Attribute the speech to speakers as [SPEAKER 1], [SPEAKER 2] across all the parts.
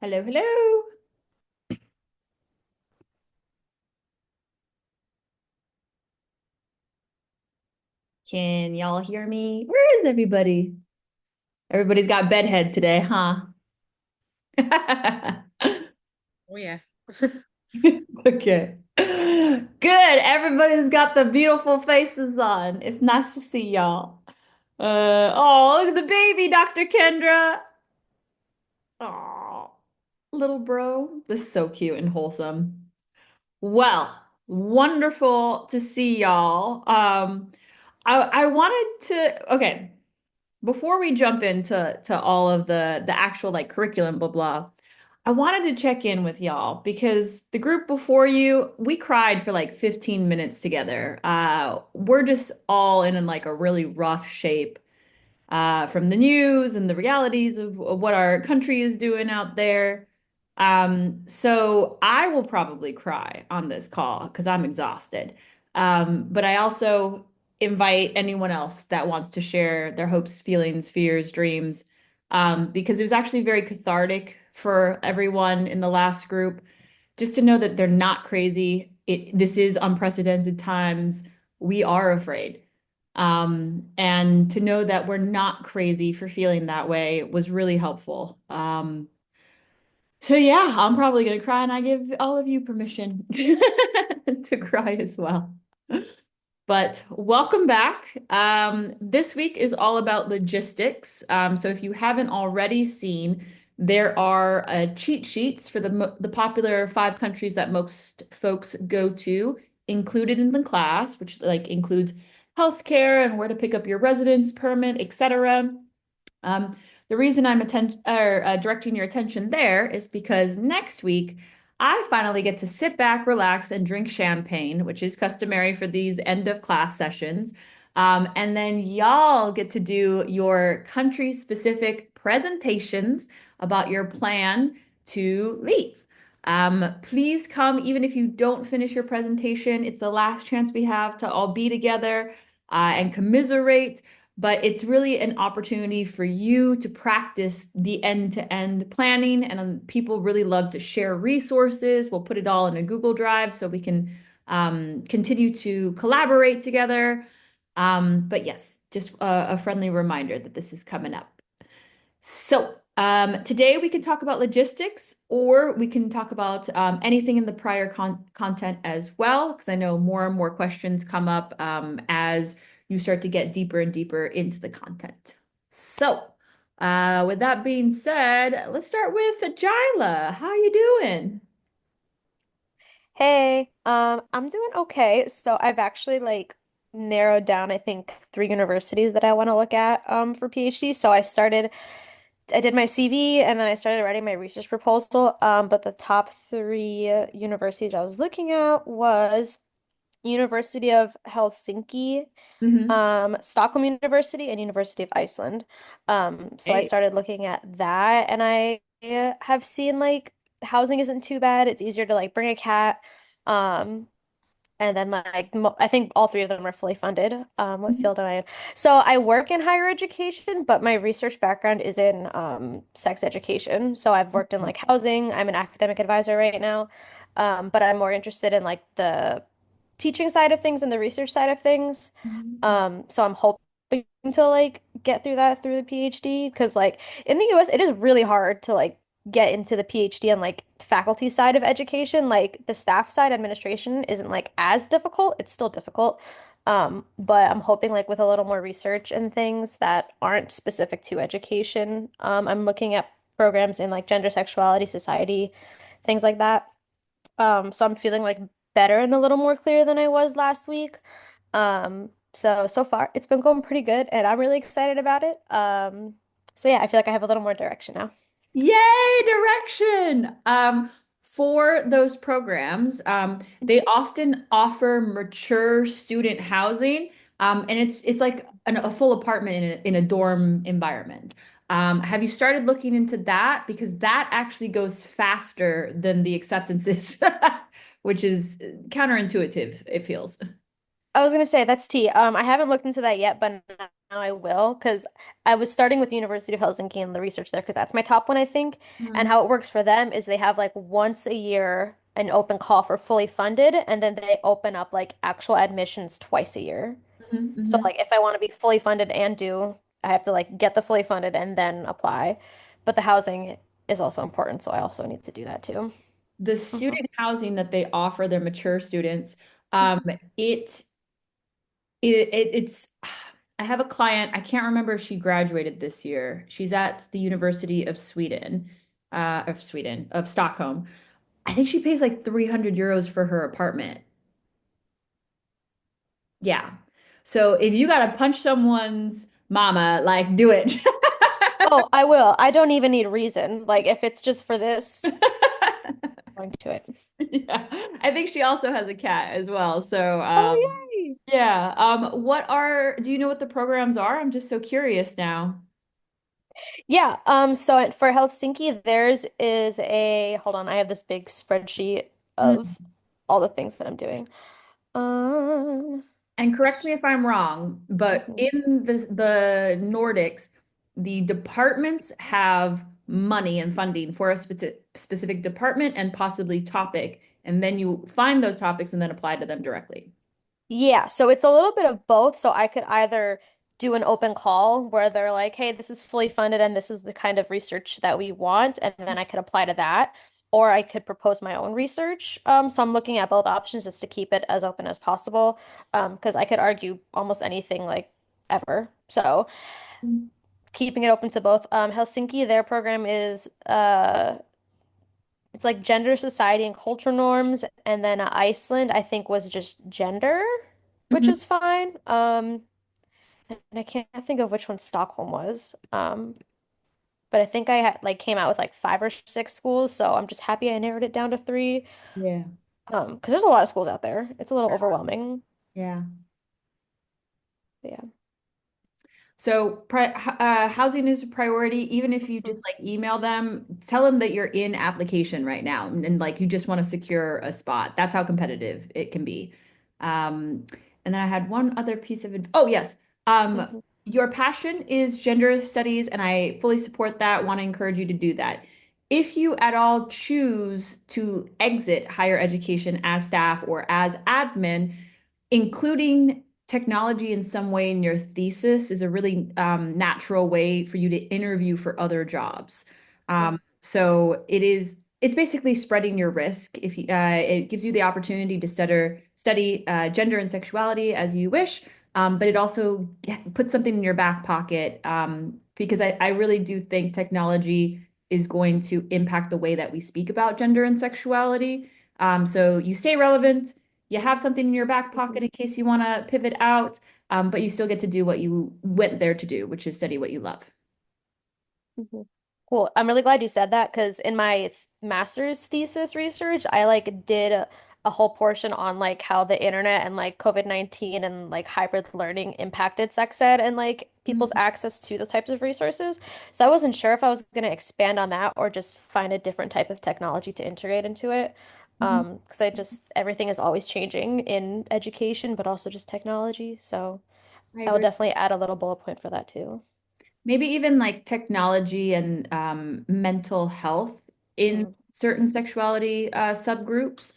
[SPEAKER 1] Hello, hello. Can y'all hear me? Where is everybody? Everybody's got bedhead today, huh?
[SPEAKER 2] Oh yeah.
[SPEAKER 1] Okay. Good. Everybody's got the beautiful faces on. It's nice to see y'all. Oh, look at the baby, Dr. Kendra. Oh, little bro. This is so cute and wholesome. Well, wonderful to see y'all. I wanted to, okay. Before we jump into all of the actual like curriculum, blah blah, I wanted to check in with y'all because the group before you, we cried for like 15 minutes together. We're just all in like a really rough shape from the news and the realities of what our country is doing out there. So I will probably cry on this call because I'm exhausted. But I also invite anyone else that wants to share their hopes, feelings, fears, dreams, because it was actually very cathartic for everyone in the last group just to know that they're not crazy. This is unprecedented times. We are afraid. And to know that we're not crazy for feeling that way was really helpful. So yeah, I'm probably gonna cry, and I give all of you permission to cry as well. But welcome back. This week is all about logistics. So if you haven't already seen, there are cheat sheets for the popular 5 countries that most folks go to included in the class, which like includes healthcare and where to pick up your residence permit, etc. Um, the reason I'm directing your attention there is because next week I finally get to sit back, relax, and drink champagne, which is customary for these end of class sessions. And then y'all get to do your country specific presentations about your plan to leave. Please come, even if you don't finish your presentation. It's the last chance we have to all be together and commiserate, but it's really an opportunity for you to practice the end-to-end planning. And people really love to share resources. We'll put it all in a Google Drive so we can continue to collaborate together. But yes, just a friendly reminder that this is coming up. So, today we can talk about logistics, or we can talk about anything in the prior content as well, because I know more and more questions come up as you start to get deeper and deeper into the content. So, with that being said, let's start with Jila. How you doing?
[SPEAKER 3] Hey, I'm doing okay. So I've actually narrowed down, I think, 3 universities that I want to look at for PhD. So I did my CV and then I started writing my research proposal. But the top three universities I was looking at was University of Helsinki,
[SPEAKER 1] Hmm.
[SPEAKER 3] Stockholm University, and University of Iceland. So I
[SPEAKER 1] Hey.
[SPEAKER 3] started looking at that, and I have seen housing isn't too bad. It's easier to bring a cat. Um, and then mo I think all three of them are fully funded. What field am I in? So I work in higher education, but my research background is in sex education. So I've worked in housing. I'm an academic advisor right now. But I'm more interested in the teaching side of things and the research side of things.
[SPEAKER 1] Mhm.
[SPEAKER 3] So I'm hoping to get through that through the PhD because in the US it is really hard to get into the PhD and faculty side of education. Like the staff side administration isn't as difficult. It's still difficult. But I'm hoping with a little more research and things that aren't specific to education. I'm looking at programs in gender, sexuality, society, things like that. So I'm feeling better and a little more clear than I was last week. So far it's been going pretty good and I'm really excited about it. So yeah, I feel like I have a little more direction now.
[SPEAKER 1] Yay, direction. For those programs, they often offer mature student housing, and it's like a full apartment in a dorm environment. Have you started looking into that? Because that actually goes faster than the acceptances, which is counterintuitive, it feels.
[SPEAKER 3] I was gonna say that's T. I haven't looked into that yet, but I will, because I was starting with the University of Helsinki and the research there, because that's my top one, I think. And
[SPEAKER 1] Mhm,
[SPEAKER 3] how it works for them is they have like once a year an open call for fully funded, and then they open up like actual admissions twice a year.
[SPEAKER 1] mhm,
[SPEAKER 3] So
[SPEAKER 1] mhm.
[SPEAKER 3] like if I want to be fully funded and do, I have to like get the fully funded and then apply. But the housing is also important, so I also need to do that too.
[SPEAKER 1] The
[SPEAKER 3] Mhm.
[SPEAKER 1] student housing that they offer their mature students, um,
[SPEAKER 3] Mhm.
[SPEAKER 1] it, it's I have a client, I can't remember if she graduated this year. She's at the University of Stockholm. I think she pays like 300 euros for her apartment. Yeah. So if you gotta punch someone's mama, like do it.
[SPEAKER 3] Oh, I will. I don't even need reason. Like if it's just for this, I'm going to it.
[SPEAKER 1] Yeah. I think she also has a cat as well. So
[SPEAKER 3] Oh, yay.
[SPEAKER 1] yeah. Do you know what the programs are? I'm just so curious now.
[SPEAKER 3] Yeah, so for Helsinki, theirs is a, hold on, I have this big spreadsheet
[SPEAKER 1] Mm.
[SPEAKER 3] of all the things that I'm doing. Um,
[SPEAKER 1] And correct me if I'm wrong, but
[SPEAKER 3] mhm.
[SPEAKER 1] in the Nordics, the departments have money and funding for a specific department and possibly topic, and then you find those topics and then apply to them directly.
[SPEAKER 3] Yeah, so it's a little bit of both. So I could either do an open call where they're like, hey, this is fully funded and this is the kind of research that we want, and then I could apply to that. Or I could propose my own research. So I'm looking at both options just to keep it as open as possible. Because I could argue almost anything like ever. So keeping it open to both. Helsinki, their program is it's like gender, society, and culture norms, and then Iceland, I think, was just gender, which
[SPEAKER 1] Mhm.
[SPEAKER 3] is fine. And I can't think of which one Stockholm was. But I think I had like came out with like five or six schools, so I'm just happy I narrowed it down to three.
[SPEAKER 1] Yeah.
[SPEAKER 3] Because there's a lot of schools out there. It's a little overwhelming.
[SPEAKER 1] Yeah.
[SPEAKER 3] But yeah.
[SPEAKER 1] So, housing is a priority. Even if you just
[SPEAKER 3] Mhm.
[SPEAKER 1] like email them, tell them that you're in application right now and, like you just want to secure a spot. That's how competitive it can be. Um, and then I had one other piece of advice. Oh, yes. Um,
[SPEAKER 3] Mhm.
[SPEAKER 1] your passion is gender studies, and I fully support that. Want to encourage you to do that. If you at all choose to exit higher education as staff or as admin, including technology in some way in your thesis is a really natural way for you to interview for other jobs. So it's basically spreading your risk. If you, it gives you the opportunity to study gender and sexuality as you wish, but it also puts something in your back pocket because I really do think technology is going to impact the way that we speak about gender and sexuality. So you stay relevant, you have something in your back
[SPEAKER 3] Mhm.
[SPEAKER 1] pocket in case you want to pivot out, but you still get to do what you went there to do, which is study what you love.
[SPEAKER 3] Mhm. Cool. I'm really glad you said that because in my master's thesis research, I like did a whole portion on like how the internet and like COVID-19 and like hybrid learning impacted sex ed and like people's
[SPEAKER 1] Mhm.
[SPEAKER 3] access to those types of resources. So I wasn't sure if I was going to expand on that or just find a different type of technology to integrate into it.
[SPEAKER 1] Mhm.
[SPEAKER 3] Because I just everything is always changing in education, but also just technology. So
[SPEAKER 1] I
[SPEAKER 3] I will
[SPEAKER 1] agree.
[SPEAKER 3] definitely add a little bullet point for that too.
[SPEAKER 1] Maybe even like technology and mental health in
[SPEAKER 3] Mm.
[SPEAKER 1] certain sexuality subgroups,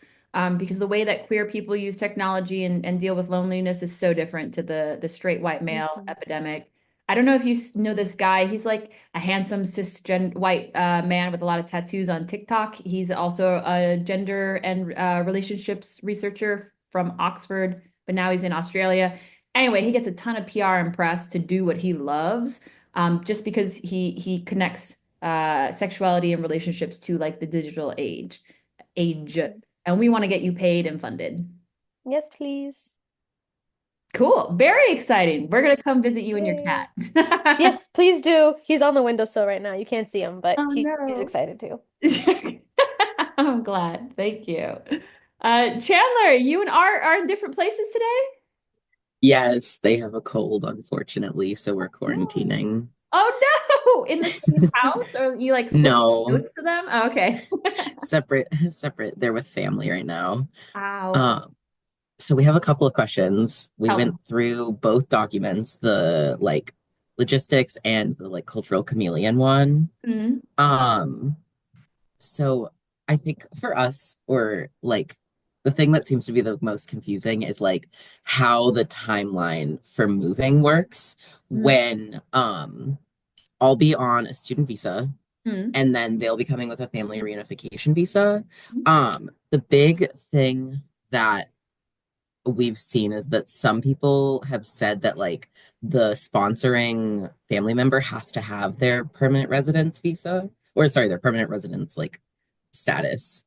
[SPEAKER 1] because the way that queer people use technology and deal with loneliness is so different to the straight white male
[SPEAKER 3] Mhm.
[SPEAKER 1] epidemic. I don't know if you know this guy. He's like a handsome cisgen white man with a lot of tattoos on TikTok. He's also a gender and relationships researcher from Oxford, but now he's in Australia. Anyway, he gets a ton of PR and press to do what he loves just because he connects sexuality and relationships to like the digital age,
[SPEAKER 3] Mhm.
[SPEAKER 1] and we want to get you paid and funded.
[SPEAKER 3] Yes, please.
[SPEAKER 1] Cool, very exciting. We're gonna come visit you and your
[SPEAKER 3] Yay.
[SPEAKER 1] cat.
[SPEAKER 3] Yes, please do. He's on the windowsill right now. You can't see him, but
[SPEAKER 1] Oh
[SPEAKER 3] he's
[SPEAKER 1] no.
[SPEAKER 3] excited too.
[SPEAKER 1] I'm glad. Thank you. Chandler, you and Art are in different places today?
[SPEAKER 2] Yes, they have a cold, unfortunately, so we're
[SPEAKER 1] No.
[SPEAKER 2] quarantining.
[SPEAKER 1] Oh no, in the same house, or you like send
[SPEAKER 2] No,
[SPEAKER 1] notes to them? Okay.
[SPEAKER 2] separate, separate. They're with family right now.
[SPEAKER 1] Wow.
[SPEAKER 2] Um, So we have a couple of questions. We
[SPEAKER 1] Tell
[SPEAKER 2] went through both documents, the like logistics and the like cultural chameleon one.
[SPEAKER 1] me.
[SPEAKER 2] Um, so I think for us, or like the thing that seems to be the most confusing is like how the timeline for moving works
[SPEAKER 1] Mm,
[SPEAKER 2] when I'll be on a student visa
[SPEAKER 1] mm,
[SPEAKER 2] and then they'll be coming with a family reunification visa.
[SPEAKER 1] mm,
[SPEAKER 2] The big thing that we've seen is that some people have said that like the sponsoring family member has to have their permanent residence visa, or sorry, their permanent residence like status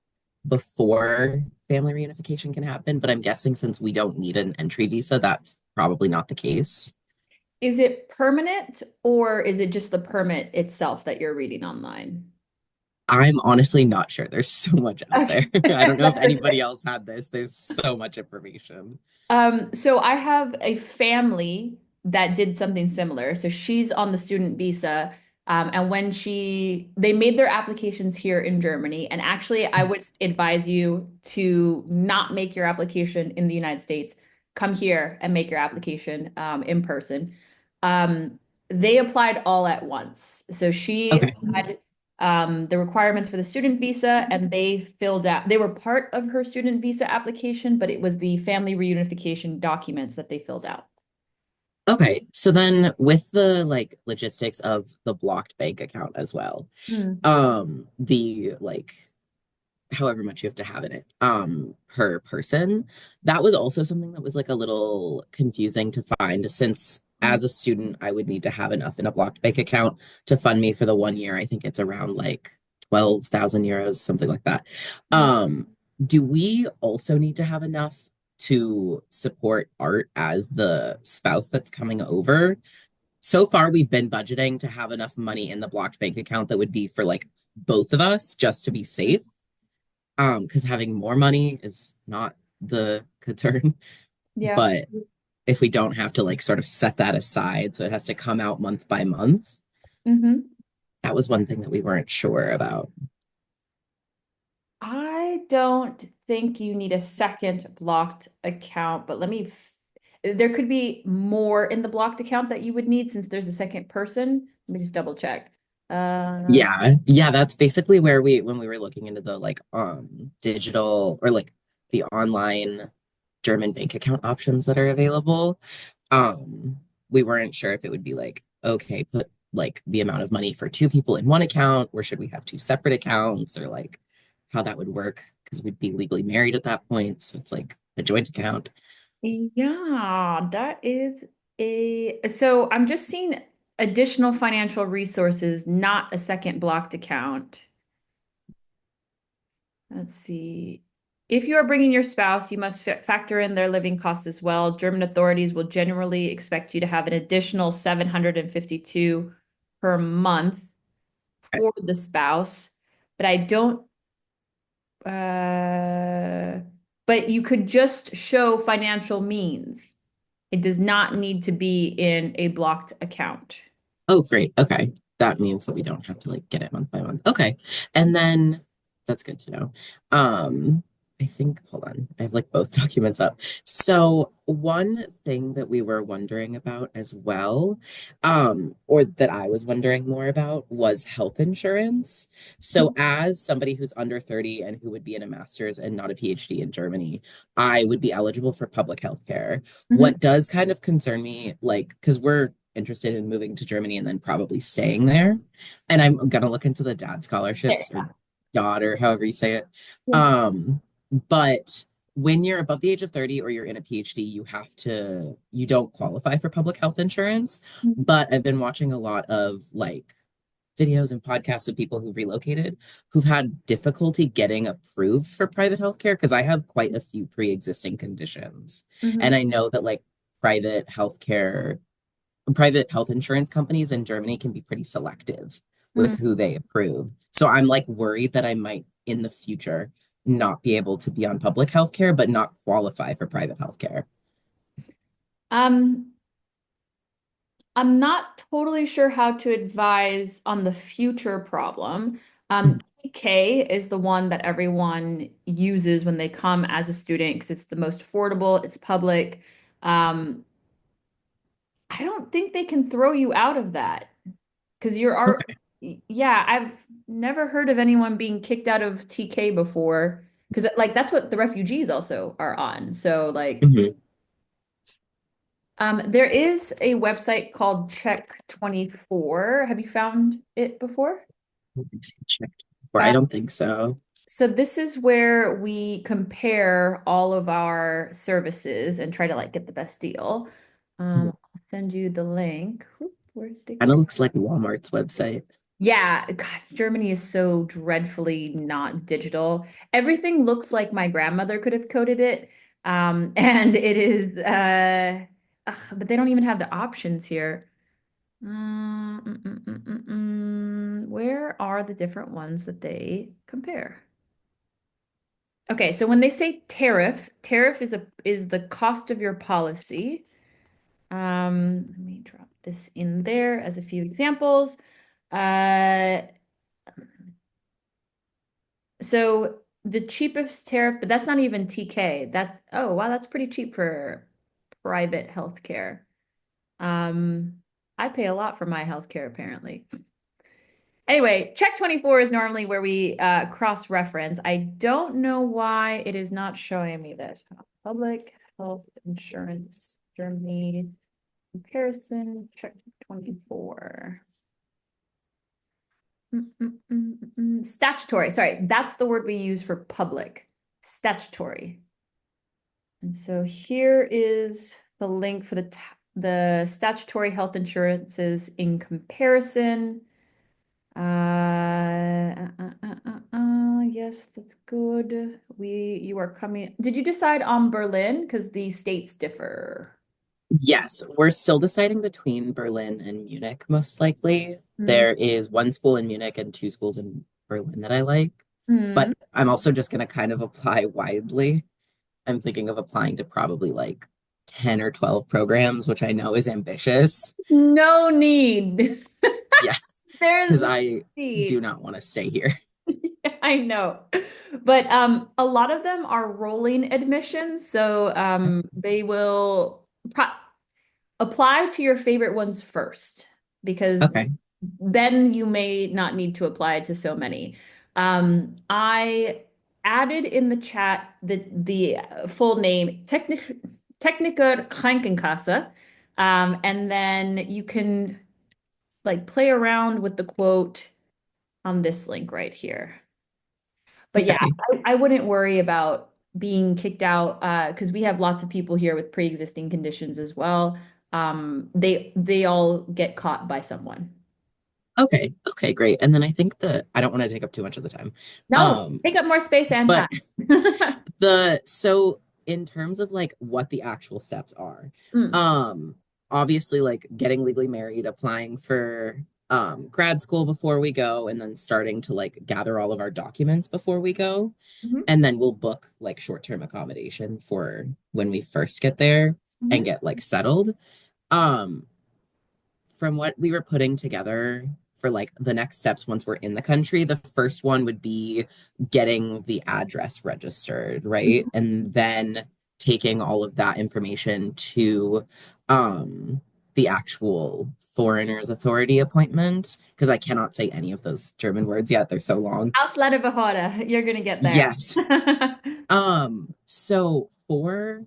[SPEAKER 2] before family reunification can happen. But I'm guessing since we don't need an entry visa, that's probably not the case.
[SPEAKER 1] Is it permanent or is it just the permit itself that you're reading online?
[SPEAKER 2] I'm honestly not sure. There's so much out
[SPEAKER 1] Okay.
[SPEAKER 2] there. I don't know if
[SPEAKER 1] That's
[SPEAKER 2] anybody
[SPEAKER 1] okay.
[SPEAKER 2] else had this. There's so much information.
[SPEAKER 1] So I have a family that did something similar. So she's on the student visa. And when they made their applications here in Germany, and actually I would advise you to not make your application in the United States. Come here and make your application in person. Um, they applied all at once. So she
[SPEAKER 2] Okay.
[SPEAKER 1] had the requirements for the student visa, and they were part of her student visa application, but it was the family reunification documents that they filled out.
[SPEAKER 2] Okay. So then with the like logistics of the blocked bank account as well,
[SPEAKER 1] Hmm.
[SPEAKER 2] the like however much you have to have in it per person, that was also something that was like a little confusing to find since as a student I would need to have enough in a blocked bank account to fund me for the 1 year. I think it's around like 12,000 euros, something like that. um do we also need to have enough to support art as the spouse that's coming over? So far we've been budgeting to have enough money in the blocked bank account that would be for like both of us just to be safe, because having more money is not the concern.
[SPEAKER 1] Yeah.
[SPEAKER 2] But if we don't have to like sort of set that aside, so it has to come out month by month,
[SPEAKER 1] Hmm.
[SPEAKER 2] that was one thing that we weren't sure about.
[SPEAKER 1] I don't think you need a second blocked account, but there could be more in the blocked account that you would need since there's a second person. Let me just double check. Uh,
[SPEAKER 2] Yeah, that's basically where when we were looking into the like digital or like the online German bank account options that are available. We weren't sure if it would be like, okay, put like the amount of money for two people in one account, or should we have two separate accounts, or like how that would work because we'd be legally married at that point. So it's like a joint account.
[SPEAKER 1] yeah, that is so I'm just seeing additional financial resources, not a second blocked account. Let's see. If you are bringing your spouse, you must factor in their living costs as well. German authorities will generally expect you to have an additional 752 per month for the spouse, but I don't uh but you could just show financial means. It does not need to be in a blocked account.
[SPEAKER 2] Oh, great. Okay. That means that we don't have to like get it month by month. Okay. And then that's good to know. Um, I think, hold on, I have like both documents up. So one thing that we were wondering about as well, or that I was wondering more about was health insurance. So as somebody who's under 30 and who would be in a master's and not a PhD in Germany, I would be eligible for public health care.
[SPEAKER 1] Mhm.
[SPEAKER 2] What does kind of concern me, like, because we're interested in moving to Germany and then probably staying there. And I'm gonna look into the dad scholarships or
[SPEAKER 1] Yeah.
[SPEAKER 2] daughter, however you say it.
[SPEAKER 1] Yeah.
[SPEAKER 2] But when you're above the age of 30 or you're in a PhD, you don't qualify for public health insurance.
[SPEAKER 1] Mhm.
[SPEAKER 2] But I've been watching a lot of like videos and podcasts of people who've relocated who've had difficulty getting approved for private healthcare because I have quite a few pre-existing conditions. And
[SPEAKER 1] Mhm.
[SPEAKER 2] I know that like private healthcare private health insurance companies in Germany can be pretty selective with
[SPEAKER 1] Mhm.
[SPEAKER 2] who they approve. So I'm like worried that I might in the future not be able to be on public health care, but not qualify for private health care.
[SPEAKER 1] Um, I'm not totally sure how to advise on the future problem. TK is the one that everyone uses when they come as a student because it's the most affordable, it's public. Um, I don't think they can throw you out of that because
[SPEAKER 2] Okay.
[SPEAKER 1] yeah, I've never heard of anyone being kicked out of TK before because like that's what the refugees also are on. So like
[SPEAKER 2] Mhm.
[SPEAKER 1] there is a website called Check 24. Have you found it before?
[SPEAKER 2] Checked before. I
[SPEAKER 1] Uh,
[SPEAKER 2] don't think so.
[SPEAKER 1] so this is where we compare all of our services and try to like get the best deal. I'll send you the link. Oop, where did it
[SPEAKER 2] Kind of
[SPEAKER 1] go?
[SPEAKER 2] looks like Walmart's website.
[SPEAKER 1] Yeah, God, Germany is so dreadfully not digital. Everything looks like my grandmother could have coded it. And it is but they don't even have the options here. Where are the different ones that they compare? Okay, so when they say tariff, tariff is the cost of your policy. Let me drop this in there as a few examples. Uh, so the cheapest tariff, but that's not even TK. Oh wow, that's pretty cheap for private healthcare. Um, I pay a lot for my healthcare apparently. Anyway, check 24 is normally where we cross-reference. I don't know why it is not showing me this. Public health insurance, Germany, comparison, check 24. Statutory, sorry, that's the word we use for public. Statutory. And so here is the link for the statutory health insurances in comparison. Yes, that's good. You are coming. Did you decide on Berlin? Because the states differ.
[SPEAKER 2] Yes, we're still deciding between Berlin and Munich, most likely.
[SPEAKER 1] Mm.
[SPEAKER 2] There is one school in Munich and two schools in Berlin that I like,
[SPEAKER 1] Mm.
[SPEAKER 2] but I'm also just going to kind of apply widely. I'm thinking of applying to probably like 10 or 12 programs, which I know is ambitious.
[SPEAKER 1] No need.
[SPEAKER 2] Yeah,
[SPEAKER 1] There's
[SPEAKER 2] because
[SPEAKER 1] no
[SPEAKER 2] I do
[SPEAKER 1] need.
[SPEAKER 2] not want to stay here.
[SPEAKER 1] I know. But a lot of them are rolling admissions, so they will pro apply to your favorite ones first because
[SPEAKER 2] Okay.
[SPEAKER 1] then you may not need to apply to so many. I added in the chat the full name Technische Krankenkasse, and then you can like play around with the quote on this link right here. But yeah,
[SPEAKER 2] Okay.
[SPEAKER 1] I wouldn't worry about being kicked out because we have lots of people here with pre-existing conditions as well. They all get caught by someone.
[SPEAKER 2] Okay. Okay, great. And then I think that I don't want to take up too much of the time.
[SPEAKER 1] No,
[SPEAKER 2] Um,
[SPEAKER 1] take up more space and
[SPEAKER 2] but
[SPEAKER 1] time.
[SPEAKER 2] so in terms of like what the actual steps are,
[SPEAKER 1] Mm,
[SPEAKER 2] um, obviously like getting legally married, applying for grad school before we go, and then starting to like gather all of our documents before we go.
[SPEAKER 1] mhm,
[SPEAKER 2] And then we'll book like short-term accommodation for when we first get there and
[SPEAKER 1] mhm,
[SPEAKER 2] get like settled. Um, from what we were putting together for like the next steps once we're in the country, the first one would be getting the address registered, right?
[SPEAKER 1] mhm.
[SPEAKER 2] And then taking all of that information to the actual foreigners authority appointment because I cannot say any of those German words yet. They're so long.
[SPEAKER 1] Ausländerbehörde, you're gonna get there.
[SPEAKER 2] Yes. So for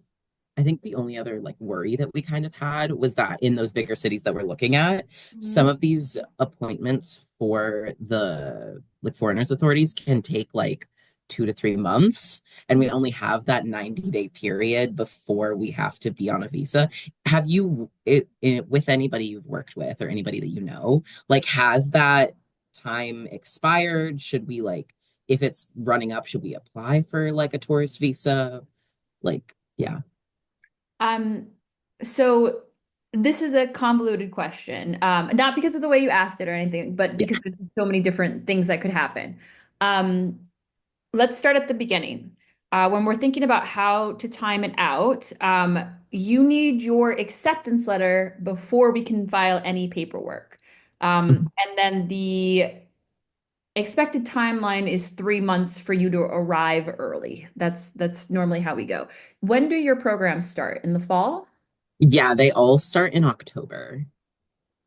[SPEAKER 2] I think the only other like worry that we kind of had was that in those bigger cities that we're looking at, some
[SPEAKER 1] Mhm.
[SPEAKER 2] of these appointments for the like foreigners authorities can take like 2 to 3 months, and we only have that 90-day period before we have to be on a visa. Have you with anybody you've worked with or anybody that you know, like has that time expired? Should we like if it's running up, should we apply for like a tourist visa? Like, yeah.
[SPEAKER 1] Um, so this is a convoluted question. Not because of the way you asked it or anything, but
[SPEAKER 2] Yeah.
[SPEAKER 1] because there's so many different things that could happen. Um, let's start at the beginning. When we're thinking about how to time it out, you need your acceptance letter before we can file any paperwork.
[SPEAKER 2] Mhm.
[SPEAKER 1] And then the expected timeline is 3 months for you to arrive early. That's normally how we go. When do your programs start? In the fall?
[SPEAKER 2] Yeah, they all start in October.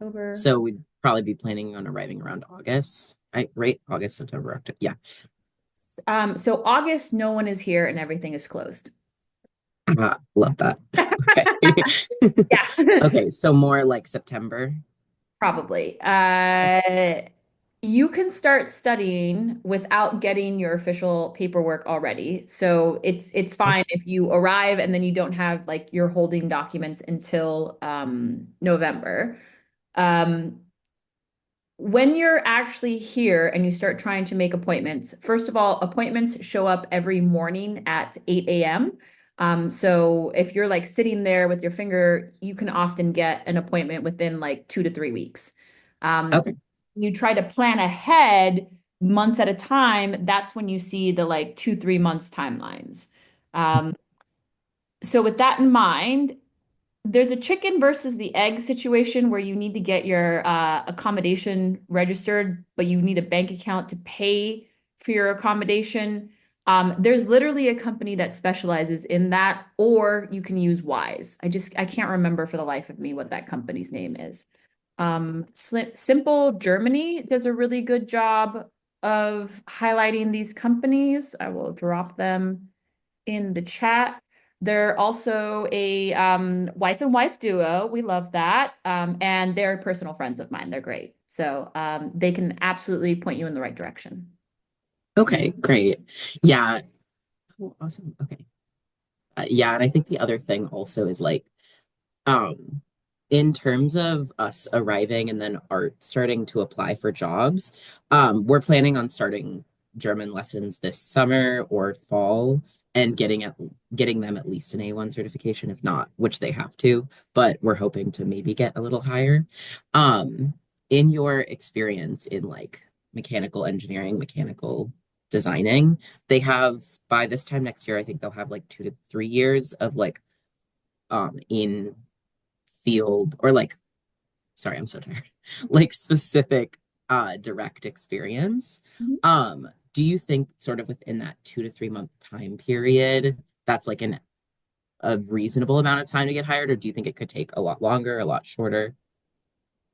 [SPEAKER 1] October.
[SPEAKER 2] So we'd probably be planning on arriving around August. Right? August, September, October. Yeah.
[SPEAKER 1] So August, no one is here and everything is closed.
[SPEAKER 2] Love that. Okay.
[SPEAKER 1] Yeah.
[SPEAKER 2] Okay, so more like September.
[SPEAKER 1] Probably. You can start studying without getting your official paperwork already. So it's fine if you arrive and then you don't have like your holding documents until November. Um, when you're actually here and you start trying to make appointments, first of all, appointments show up every morning at 8 a.m. So if you're like sitting there with your finger, you can often get an appointment within like 2 to 3 weeks.
[SPEAKER 2] Okay.
[SPEAKER 1] You try to plan ahead months at a time, that's when you see the like 2, 3 months timelines. Um, so with that in mind, there's a chicken versus the egg situation where you need to get your accommodation registered, but you need a bank account to pay for your accommodation. There's literally a company that specializes in that, or you can use Wise. I can't remember for the life of me what that company's name is. Simple Germany does a really good job of highlighting these companies. I will drop them in the chat. They're also a wife and wife duo. We love that. And they're personal friends of mine. They're great. So they can absolutely point you in the right direction.
[SPEAKER 2] Okay, great. Yeah. Oh, awesome. Okay. Yeah, and I think the other thing also is like Um, in terms of us arriving and then Art starting to apply for jobs, we're planning on starting German lessons this summer or fall and getting them at least an A1 certification, if not, which they have to, but we're hoping to maybe get a little higher. Um, in your experience in like mechanical engineering, mechanical designing, they have by this time next year, I think they'll have like 2 to 3 years of like in field or like sorry, I'm so tired. Like specific direct experience.
[SPEAKER 1] Mhm.
[SPEAKER 2] Do you think sort of within that 2 to 3 month time period, that's like a reasonable amount of time to get hired, or do you think it could take a lot longer, a lot shorter?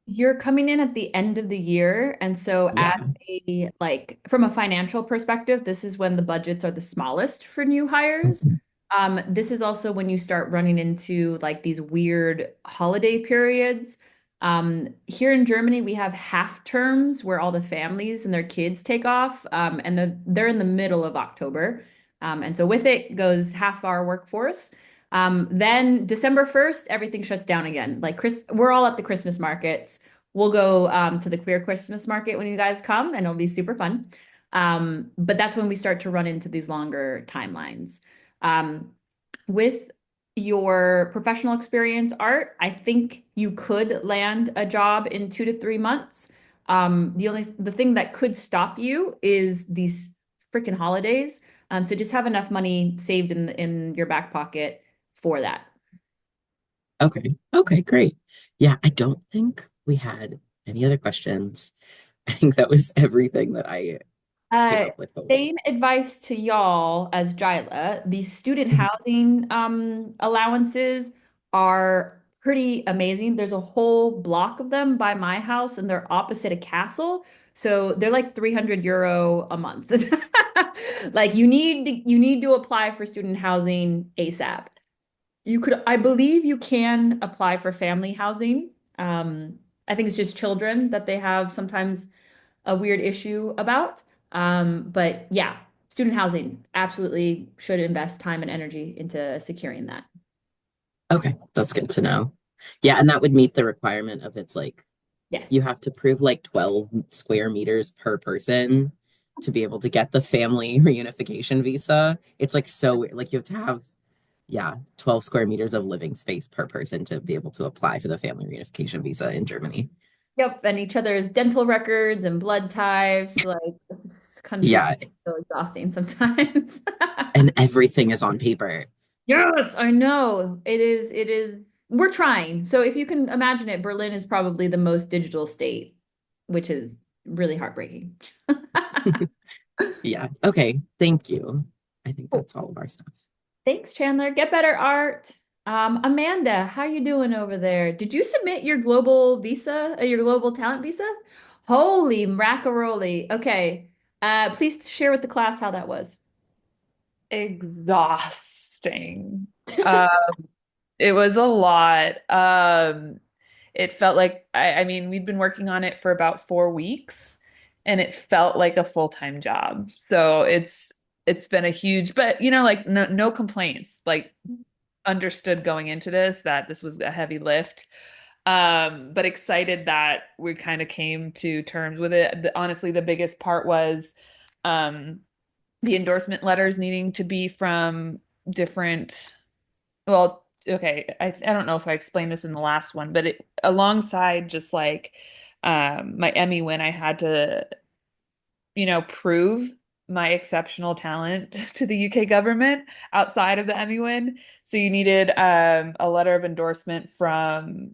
[SPEAKER 1] You're coming in at the end of the year, and so as
[SPEAKER 2] Yeah.
[SPEAKER 1] a like from a financial perspective, this is when the budgets are the smallest for new hires. This is also when you start running into like these weird holiday periods. Here in Germany, we have half terms where all the families and their kids take off, and they're in the middle of October. And so with it goes half our workforce. Then December 1st, everything shuts down again. Like we're all at the Christmas markets. We'll go to the queer Christmas market when you guys come, and it'll be super fun. But that's when we start to run into these longer timelines. Um, with your professional experience, Art, I think you could land a job in 2 to 3 months. The thing that could stop you is these freaking holidays. So just have enough money saved in your back pocket for that.
[SPEAKER 2] Okay. Okay, great. Yeah, I don't think we had any other questions. I think that was everything that I came up with.
[SPEAKER 1] Same advice to y'all as Jila. These student housing allowances are pretty amazing. There's a whole block of them by my house, and they're opposite a castle. So they're like 300 euro a month. Like you need to apply for student housing ASAP. I believe you can apply for family housing. I think it's just children that they have sometimes a weird issue about. But yeah, student housing absolutely should invest time and energy into securing that.
[SPEAKER 2] Okay, that's good to know. Yeah, and that would meet the requirement of it's like
[SPEAKER 1] Yes.
[SPEAKER 2] you have to prove like 12 square meters per person to be able to get the family reunification visa. It's like so like you have to have yeah, 12 square meters of living space per person to be able to apply for the family reunification visa in Germany.
[SPEAKER 1] Yep. And each other's dental records and blood types. Like this country is
[SPEAKER 2] Yeah,
[SPEAKER 1] so exhausting sometimes.
[SPEAKER 2] and everything is on paper.
[SPEAKER 1] Yes, I know. It is. We're trying. So if you can imagine it, Berlin is probably the most digital state, which is really heartbreaking.
[SPEAKER 2] Yeah. Okay. Thank you. I think that's all of our stuff.
[SPEAKER 1] Thanks, Chandler. Get better art. Amanda, how you doing over there? Did you submit your global visa, your global talent visa? Holy macaroni. Okay. Please share with the class how that was.
[SPEAKER 4] Exhausting. Uh, it was a lot. It felt like I mean, we'd been working on it for about 4 weeks, and it felt like a full-time job. So it's been a huge, but like no complaints. Like understood going into this that this was a heavy lift. But excited that we kind of came to terms with it. Honestly, the biggest part was um the endorsement letters needing to be from different, well, okay, I don't know if I explained this in the last one, but it alongside just like my Emmy win, I had to, prove my exceptional talent to the UK government outside of the Emmy win. So you needed a letter of endorsement from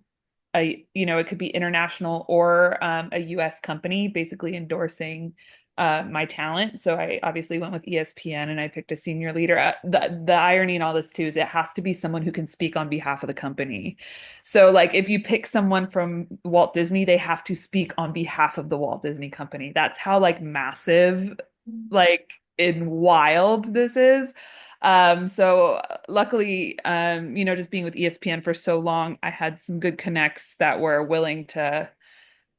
[SPEAKER 4] it could be international or a US company basically endorsing my talent. So I obviously went with ESPN and I picked a senior leader. The irony in all this too is it has to be someone who can speak on behalf of the company. So like if you pick someone from Walt Disney, they have to speak on behalf of the Walt Disney Company. That's how like massive, like in wild this is. So luckily, just being with ESPN for so long, I had some good connects that were willing to,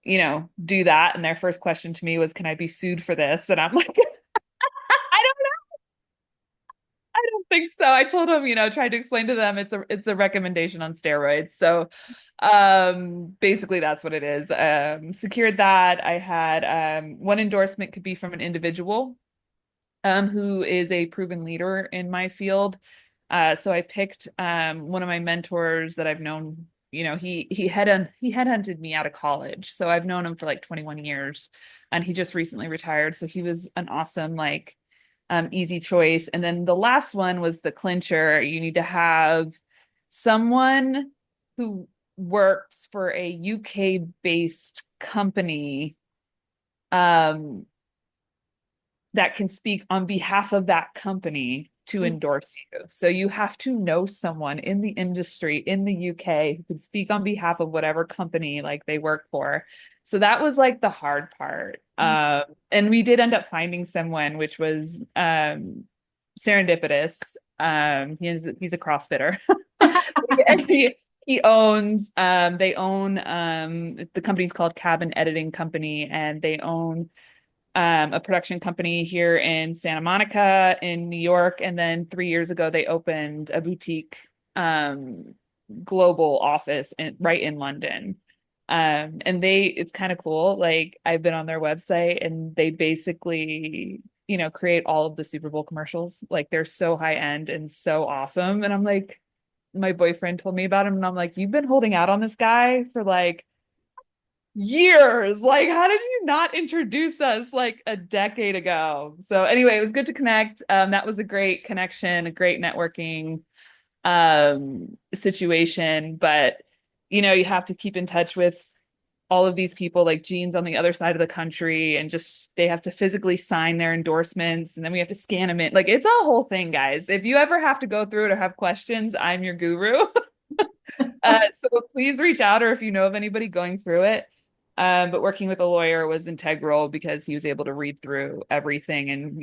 [SPEAKER 4] do that. And their first question to me was, "Can I be sued for this?" And I'm like, I don't think so. I told them, tried to explain to them it's a recommendation on steroids. So basically that's what it is. Secured that. I had one endorsement could be from an individual who is a proven leader in my field. So I picked one of my mentors that I've known. He headhunted me out of college, so I've known him for like 21 years, and he just recently retired. So he was an awesome like easy choice. And then the last one was the clincher. You need to have someone who works for a UK based company um, that can speak on behalf of that company to endorse you. So you have to know someone in the industry in the UK who can speak on behalf of whatever company like they work for. So that was like the hard part. And we did end up finding someone, which was serendipitous. He's a CrossFitter. And he owns they own the company's called Cabin Editing Company, and they own a production company here in Santa Monica, in New York, and then 3 years ago they opened a boutique global office right in London. And it's kind of cool. Like I've been on their website, and they basically, create all of the Super Bowl commercials. Like they're so high end and so awesome. And I'm like, my boyfriend told me about him, and I'm like, you've been holding out on this guy for like years. Like, how did you not introduce us like a decade ago? So anyway, it was good to connect. That was a great connection, a great networking situation. But you have to keep in touch with all of these people, like Jean's on the other side of the country, and just they have to physically sign their endorsements, and then we have to scan them in. Like it's a whole thing, guys. If you ever have to go through it or have questions, I'm your guru. So please reach out, or if you know of anybody going through it. But working with a lawyer was integral because he was able to read through everything and,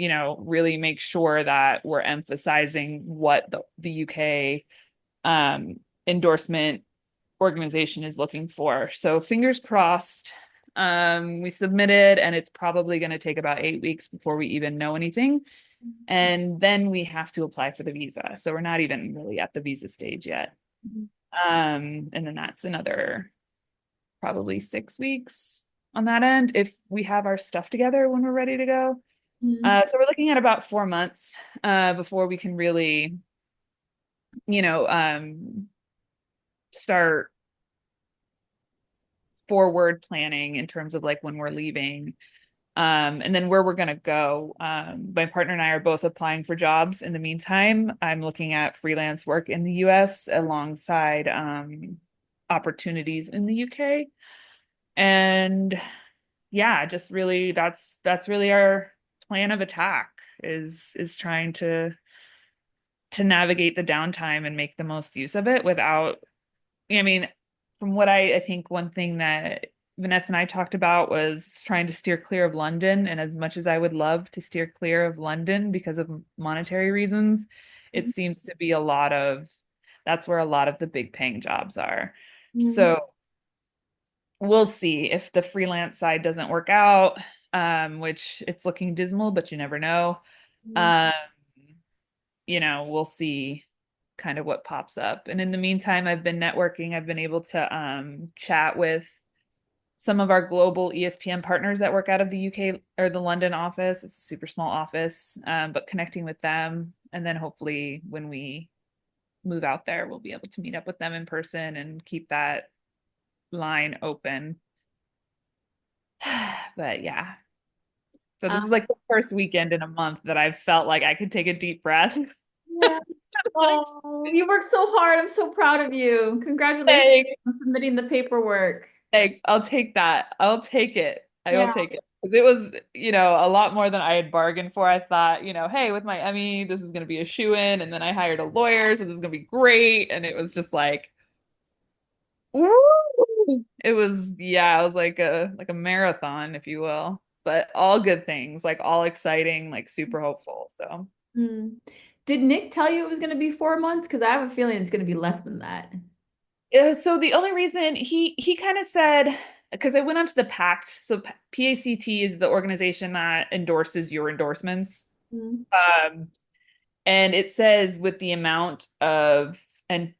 [SPEAKER 4] really make sure that we're emphasizing what the UK endorsement organization is looking for. So fingers crossed. We submitted, and it's probably going to take about 8 weeks before we even know anything. And then we have to apply for the visa. So we're not even really at the visa stage yet. And then that's another probably 6 weeks on that end if we have our stuff together when we're ready to go. So we're looking at about 4 months before we can really, start forward planning in terms of like when we're leaving. And then where we're going to go. My partner and I are both applying for jobs. In the meantime, I'm looking at freelance work in the US alongside opportunities in the UK. And yeah, just really that's really plan of attack is trying to navigate the downtime and make the most use of it without, I mean, from what I think one thing that Vanessa and I talked about was trying to steer clear of London. And as much as I would love to steer clear of London because of monetary reasons, it seems to be that's where a lot of the big paying jobs are.
[SPEAKER 1] Mm.
[SPEAKER 4] So we'll see if the freelance side doesn't work out, which it's looking dismal, but you never know. Um, we'll see kind of what pops up. And in the meantime, I've been networking. I've been able to chat with some of our global ESPN partners that work out of the UK or the London office. It's a super small office, but connecting with them. And then hopefully when we move out there, we'll be able to meet up with them in person and keep that line open. But yeah. So this is
[SPEAKER 1] Um,
[SPEAKER 4] like the first weekend in a month that I've felt like I could take a deep breath.
[SPEAKER 1] yeah.
[SPEAKER 4] Like,
[SPEAKER 1] Oh, you worked so hard. I'm so proud of you. Congratulations
[SPEAKER 4] thanks,
[SPEAKER 1] on submitting the paperwork.
[SPEAKER 4] thanks. I'll take that. I'll take it. I will
[SPEAKER 1] Yeah.
[SPEAKER 4] take it. Because it was, a lot more than I had bargained for. I thought, hey, with my Emmy, this is going to be a shoe-in. And then I hired a lawyer, so this is going to be great. And it was just like, woo! It was, yeah, it was like a marathon, if you will. But all good things, like all exciting, like super hopeful. So
[SPEAKER 1] Hmm. Did Nick tell you it was going to be 4 months? Because I have a feeling it's going to be less than that.
[SPEAKER 4] So the only reason he kind of said, because I went onto the PACT. So PACT is the organization that endorses your endorsements.
[SPEAKER 1] Mm.
[SPEAKER 4] Um, and it says with the amount of and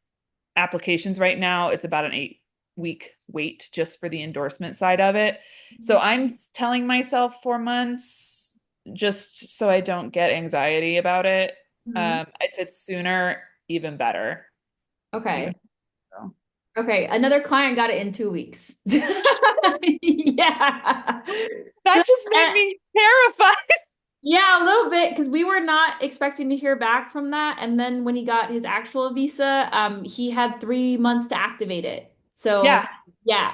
[SPEAKER 4] applications right now, it's about an 8-week wait just for the endorsement side of it. So I'm telling myself 4 months just so I don't get anxiety about it.
[SPEAKER 1] Mhm.
[SPEAKER 4] If it's sooner, even better.
[SPEAKER 1] Okay.
[SPEAKER 4] Even so.
[SPEAKER 1] Okay. Another client got it in 2 weeks. Yeah. So,
[SPEAKER 4] That just made
[SPEAKER 1] uh,
[SPEAKER 4] me terrified.
[SPEAKER 1] yeah, a little bit because we were not expecting to hear back from that. And then when he got his actual visa, he had 3 months to activate it. So
[SPEAKER 4] Yeah.
[SPEAKER 1] yeah.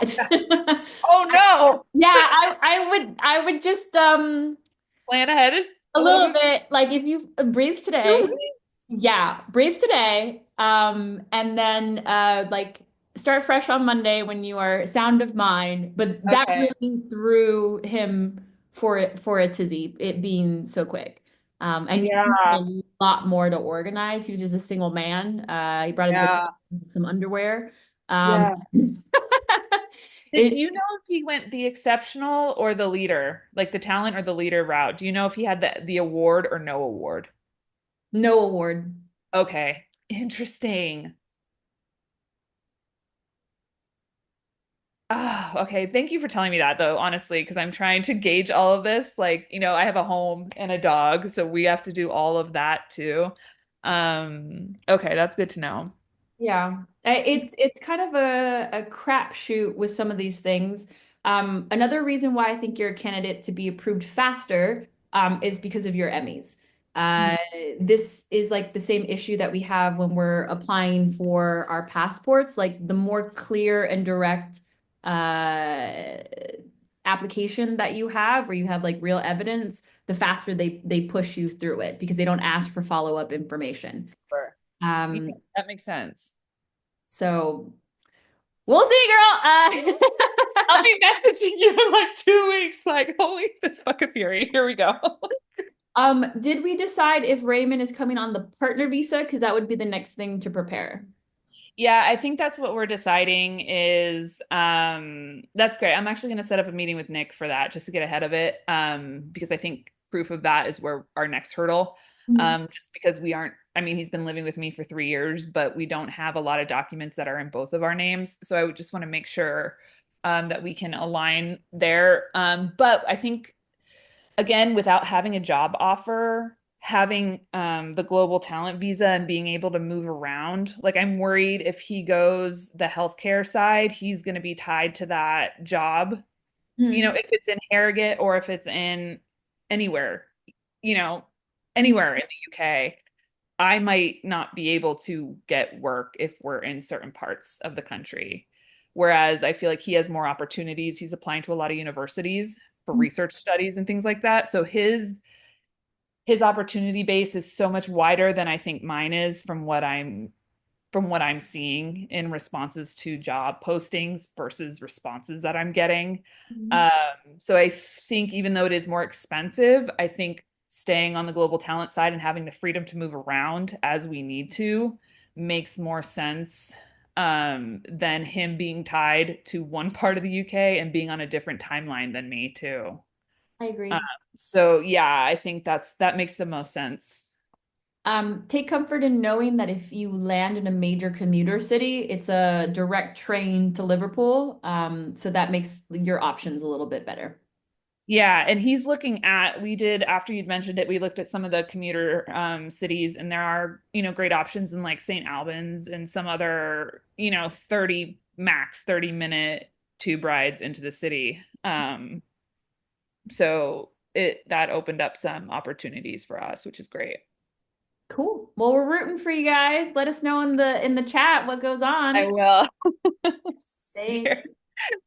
[SPEAKER 4] Oh no.
[SPEAKER 1] Yeah, I would just
[SPEAKER 4] Plan ahead
[SPEAKER 1] a
[SPEAKER 4] a little
[SPEAKER 1] little
[SPEAKER 4] bit.
[SPEAKER 1] bit like if you breathe today.
[SPEAKER 4] 2 weeks.
[SPEAKER 1] Yeah, breathe today. And then like start fresh on Monday when you are sound of mind. But that
[SPEAKER 4] Okay.
[SPEAKER 1] really threw him for a tizzy, it being so quick. And he had
[SPEAKER 4] Yeah.
[SPEAKER 1] a lot more to organize. He was just a single man. He brought his
[SPEAKER 4] Yeah.
[SPEAKER 1] some underwear. Um
[SPEAKER 4] Yeah. Do
[SPEAKER 1] it
[SPEAKER 4] you know if he went the exceptional or the leader, like the talent or the leader route? Do you know if he had the award or no award?
[SPEAKER 1] no award.
[SPEAKER 4] Okay. Interesting. Oh, okay. Thank you for telling me that though, honestly, because I'm trying to gauge all of this. Like, I have a home and a dog, so we have to do all of that too. Okay, that's good to know.
[SPEAKER 1] Yeah, it's kind of a crapshoot with some of these things. Another reason why I think you're a candidate to be approved faster is because of your Emmys. Uh, this is like the same issue that we have when we're applying for our passports. Like the more clear and direct uh, application that you have, where you have like real evidence, the faster they push you through it because they don't ask for follow-up information.
[SPEAKER 4] Sure. Yeah,
[SPEAKER 1] Um,
[SPEAKER 4] that makes sense.
[SPEAKER 1] so we'll see, girl.
[SPEAKER 4] I'll be messaging you in like 2 weeks, like, holy this fucking fury. Here we go.
[SPEAKER 1] Did we decide if Raymond is coming on the partner visa? Because that would be the next thing to prepare.
[SPEAKER 4] Yeah, I think that's what we're deciding is that's great. I'm actually going to set up a meeting with Nick for that just to get ahead of it because I think proof of that is where our next hurdle
[SPEAKER 1] Mhm.
[SPEAKER 4] just because we aren't I mean he's been living with me for 3 years but we don't have a lot of documents that are in both of our names. So I would just want to make sure that we can align there. But I think again, without having a job offer, having the global talent visa and being able to move around, like I'm worried if he goes the healthcare side, he's going to be tied to that job.
[SPEAKER 1] Mhm.
[SPEAKER 4] If it's in Harrogate or if it's in anywhere, you know, anywhere in the UK, I might not be able to get work if we're in certain parts of the country. Whereas I feel like he has more opportunities. He's applying to a lot of universities for
[SPEAKER 1] Mhm.
[SPEAKER 4] research studies and things like that. So his his opportunity base is so much wider than I think mine is from what I'm seeing in responses to job postings versus responses that I'm getting.
[SPEAKER 1] Mhm.
[SPEAKER 4] Um, so I think even though it is more expensive, I think staying on the global talent side and having the freedom to move around as we need to makes more sense than him being tied to one part of the UK and being on a different timeline than me too.
[SPEAKER 1] I
[SPEAKER 4] Um,
[SPEAKER 1] agree.
[SPEAKER 4] so yeah, I think that makes the most sense.
[SPEAKER 1] Take comfort in knowing that if you land in a major commuter city, it's a direct train to Liverpool. So that makes your options a little bit better.
[SPEAKER 4] Yeah, and he's looking at, we did, after you'd mentioned it, we looked at some of the commuter cities, and there are, great options in like St. Albans and some other, 30 max 30-minute tube rides into the city. So it that opened up some opportunities for us, which is great.
[SPEAKER 1] Cool. Well, we're rooting for you guys. Let us know in the chat what goes
[SPEAKER 4] I
[SPEAKER 1] on.
[SPEAKER 4] will.
[SPEAKER 1] Thanks.
[SPEAKER 4] Scared.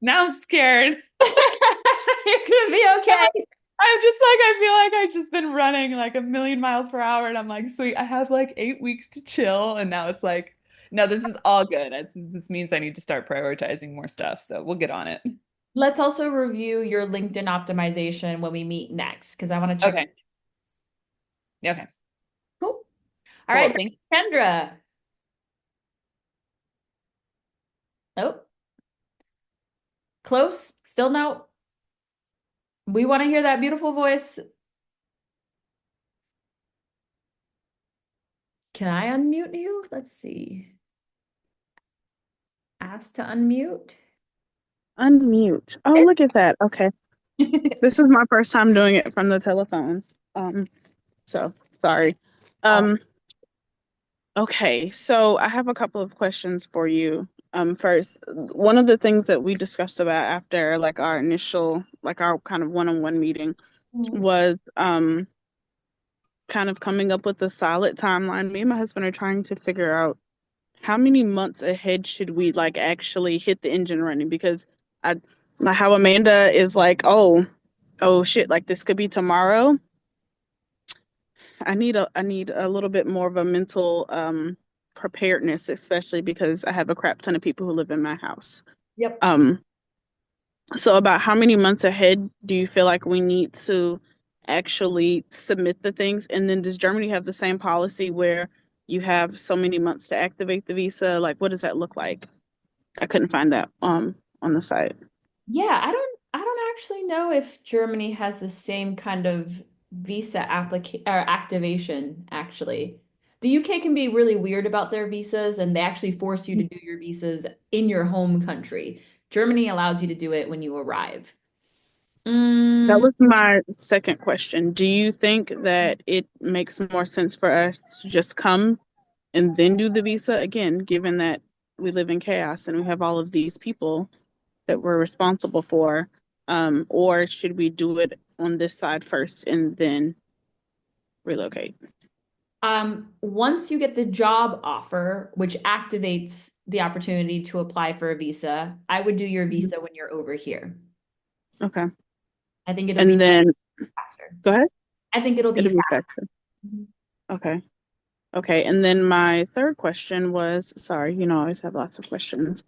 [SPEAKER 4] Now I'm scared.
[SPEAKER 1] You're gonna be okay.
[SPEAKER 4] I'm just like, I feel like I've just been running like a million miles per hour, and I'm like, sweet, I have like 8 weeks to chill. And now it's like, no, this is all good. It just means I need to start prioritizing more stuff. So we'll get on it.
[SPEAKER 1] Let's also review your LinkedIn optimization when we meet next, because I want to check.
[SPEAKER 4] Okay. Okay.
[SPEAKER 1] Cool. All
[SPEAKER 4] Cool.
[SPEAKER 1] right,
[SPEAKER 4] Thank
[SPEAKER 1] Kendra. Oh, close. Still no. We want to hear that beautiful voice. Can I unmute you? Let's see. Ask to unmute.
[SPEAKER 5] Unmute. Oh, look at that. Okay. This is my first time doing it from the telephone. So sorry.
[SPEAKER 1] Oh,
[SPEAKER 5] Okay, so I have a couple of questions for you. First, one of the things that we discussed about after like our initial, like our kind of one-on-one meeting
[SPEAKER 1] mhm.
[SPEAKER 5] was kind of coming up with a solid timeline. Me and my husband are trying to figure out how many months ahead should we like actually hit the engine running because I like how Amanda is like, oh shit, like this could be tomorrow. I need a little bit more of a mental preparedness, especially because I have a crap ton of people who live in my house.
[SPEAKER 1] Yep.
[SPEAKER 5] So about how many months ahead do you feel like we need to actually submit the things? And then does Germany have the same policy where you have so many months to activate the visa? Like what does that look like? I couldn't find that on the site.
[SPEAKER 1] Yeah, I don't actually know if Germany has the same kind of visa application or activation, actually. The UK can be really weird about their visas and they actually force you to do your visas in your home country. Germany allows you to do it when you arrive.
[SPEAKER 5] That
[SPEAKER 1] Mm,
[SPEAKER 5] was my second question. Do you think that it makes more sense for us to just come and then do the visa again, given that we live in chaos and we have all of these people that we're responsible for? Or should we do it on this side first and then relocate?
[SPEAKER 1] once you get the job offer, which activates the opportunity to apply for a visa, I would do your
[SPEAKER 5] Mhm.
[SPEAKER 1] visa when you're over here.
[SPEAKER 5] Okay.
[SPEAKER 1] I think it'll
[SPEAKER 5] And
[SPEAKER 1] be
[SPEAKER 5] then
[SPEAKER 1] faster.
[SPEAKER 5] go ahead.
[SPEAKER 1] I think it'll be
[SPEAKER 5] It'll be
[SPEAKER 1] faster.
[SPEAKER 5] faster. Okay. Okay. And then my third question was, sorry, I always have lots of questions.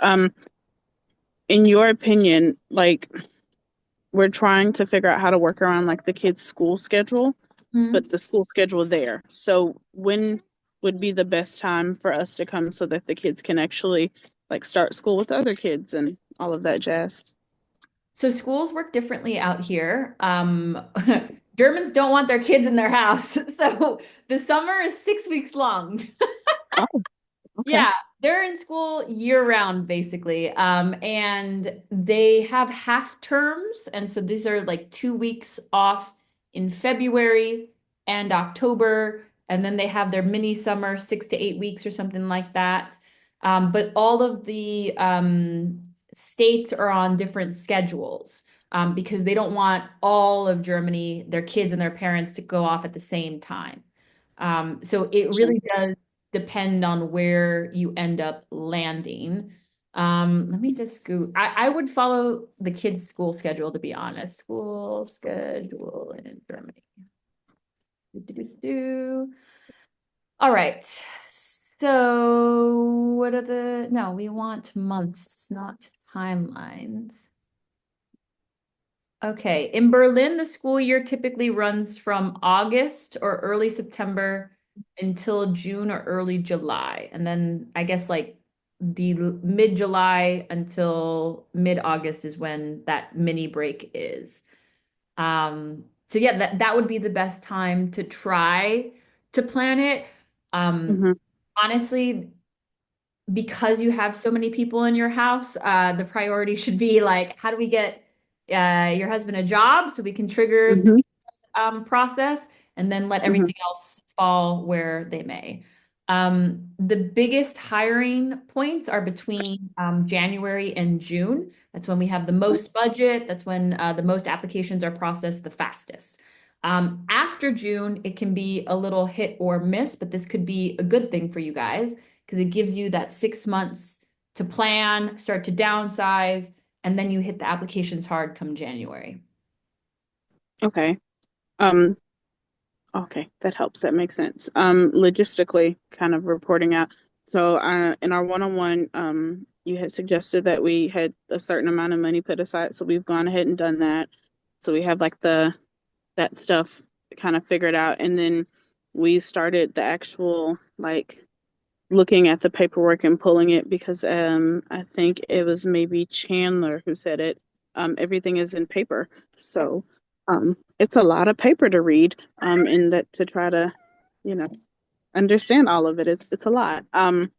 [SPEAKER 5] In your opinion, like we're trying to figure out how to work around like the kids' school schedule,
[SPEAKER 1] Mhm.
[SPEAKER 5] but the school schedule there. So when would be the best time for us to come so that the kids can actually like start school with other kids and all of that jazz?
[SPEAKER 1] So schools work differently out here. Germans don't want their kids in their house. So the summer is 6 weeks long.
[SPEAKER 5] Oh, okay.
[SPEAKER 1] Yeah, they're in school year round, basically. And they have half terms. And so these are like 2 weeks off in February and October. And then they have their mini summer, 6 to 8 weeks or something like that. But all of the states are on different schedules because they don't want all of Germany, their kids and their parents to go off at the same time. So it
[SPEAKER 5] Sure.
[SPEAKER 1] really does depend on where you end up landing. Let me just go. I would follow the kids' school schedule, to be honest. School schedule in Germany. Do. All right. So what are no, we want months, not timelines. Okay. In Berlin, the school year typically runs from August or early September until June or early July. And then I guess like the mid-July until mid-August is when that mini break is. So yeah, that would be the best time to try to plan it.
[SPEAKER 5] Mhm.
[SPEAKER 1] Honestly, because you have so many people in your house, the priority should be like, how do we get your husband a job so we can trigger the
[SPEAKER 5] Mhm.
[SPEAKER 1] process and then let
[SPEAKER 5] Mhm.
[SPEAKER 1] everything else fall where they may. The biggest hiring points are between January and June. That's when we have the most budget. That's when the most applications are processed the fastest. After June, it can be a little hit or miss, but this could be a good thing for you guys because it gives you that 6 months to plan, start to downsize, and then you hit the applications hard come January.
[SPEAKER 5] Okay. Um, okay, that helps. That makes sense. Logistically, kind of reporting out. So, in our one-on-one, you had suggested that we had a certain amount of money put aside, so we've gone ahead and done that. So we have like that stuff kind of figured out, and then we started the actual like looking at the paperwork and pulling it because I think it was maybe Chandler who said it. Everything is in paper. So it's a lot of paper to read and that to try to, you know, understand all of it. It's a lot.
[SPEAKER 1] And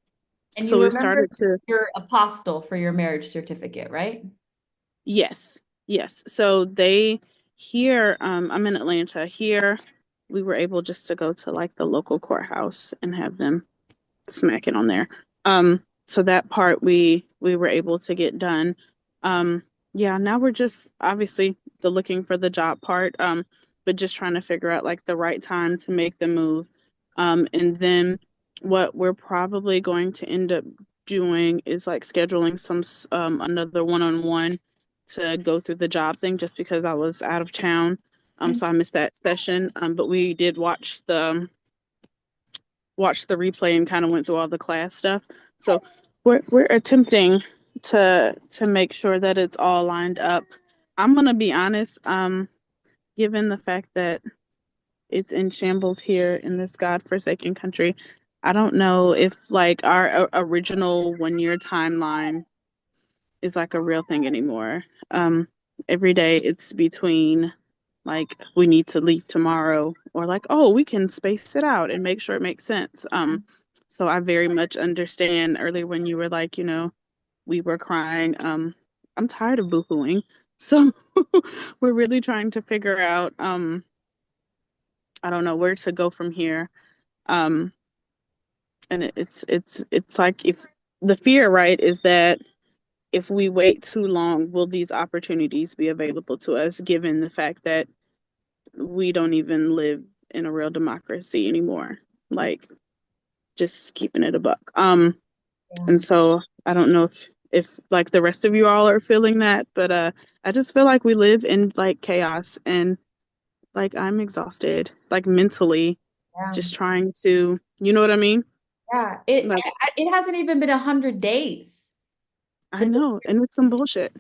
[SPEAKER 5] So
[SPEAKER 1] you
[SPEAKER 5] we've
[SPEAKER 1] remember
[SPEAKER 5] started to
[SPEAKER 1] your apostle for your marriage certificate, right?
[SPEAKER 5] yes, yes. So they here, I'm in Atlanta. Here we were able just to go to like the local courthouse and have them smack it on there. So that part we were able to get done. Yeah, now we're just obviously the looking for the job part, but just trying to figure out like the right time to make the move. And then what we're probably going to end up doing is like scheduling another one-on-one to go through the job thing just because I was out of town. So I missed that session. But we did watched the replay and kind of went through all the class stuff. So we're attempting to make sure that it's all lined up. I'm gonna be honest, given the fact that it's in shambles here in this godforsaken country, I don't know if like our original 1 year timeline is like a real thing anymore. Every day it's between like we need to leave tomorrow or like oh we can space it out and make sure it makes sense. So I very much understand earlier when you were like we were crying. I'm tired of boohooing, so we're really trying to figure out I don't know where to go from here. um and it's like if the fear right is that if we wait too long, will these opportunities be available to us, given the fact that we don't even live in a real democracy anymore? Like, just keeping it a buck. And so I don't know if like the rest of you all are feeling that, but I just feel like we live in like chaos and like I'm exhausted, like mentally,
[SPEAKER 1] Yeah.
[SPEAKER 5] just trying to, you know what I mean?
[SPEAKER 1] Yeah. It
[SPEAKER 5] Like,
[SPEAKER 1] it hasn't even been 100 days.
[SPEAKER 5] I know, and it's some bullshit.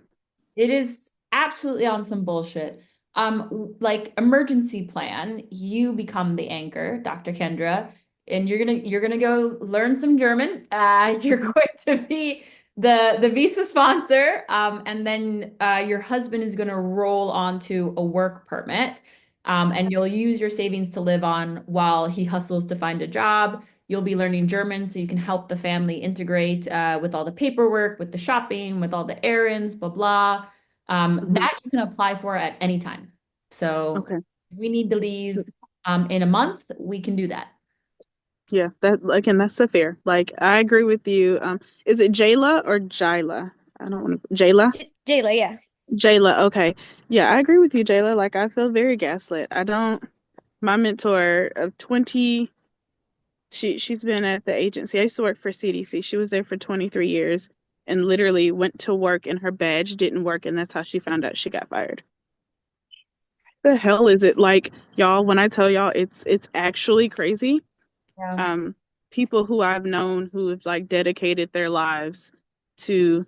[SPEAKER 1] It is absolutely on some bullshit. Like emergency plan, you become the anchor, Dr. Kendra, and you're gonna go learn some German. You're
[SPEAKER 5] Mhm.
[SPEAKER 1] going to be the visa sponsor, and then your husband is gonna roll onto a work permit, and you'll use your savings to live on while he hustles to find a job. You'll be learning German so you can help the family integrate with all the paperwork, with the shopping, with all the errands, blah blah.
[SPEAKER 5] Mhm.
[SPEAKER 1] That you can apply for at any time. So
[SPEAKER 5] Okay.
[SPEAKER 1] if we need to leave in a month, we can do that.
[SPEAKER 5] Yeah, that again, that's the fear. Like, I agree with you. Is it Jayla or Jyla? I don't want to. Jayla?
[SPEAKER 3] Jayla, yeah.
[SPEAKER 5] Jayla, okay. Yeah, I agree with you, Jayla. Like, I feel very gaslit. I don't. My mentor of 20, she's been at the agency. I used to work for CDC. She was there for 23 years and literally went to work and her badge didn't work, and that's how she found out she got fired. the hell is it? Like, y'all, when I tell y'all it's actually crazy.
[SPEAKER 1] Yeah.
[SPEAKER 5] Um, People who I've known who have like dedicated their lives to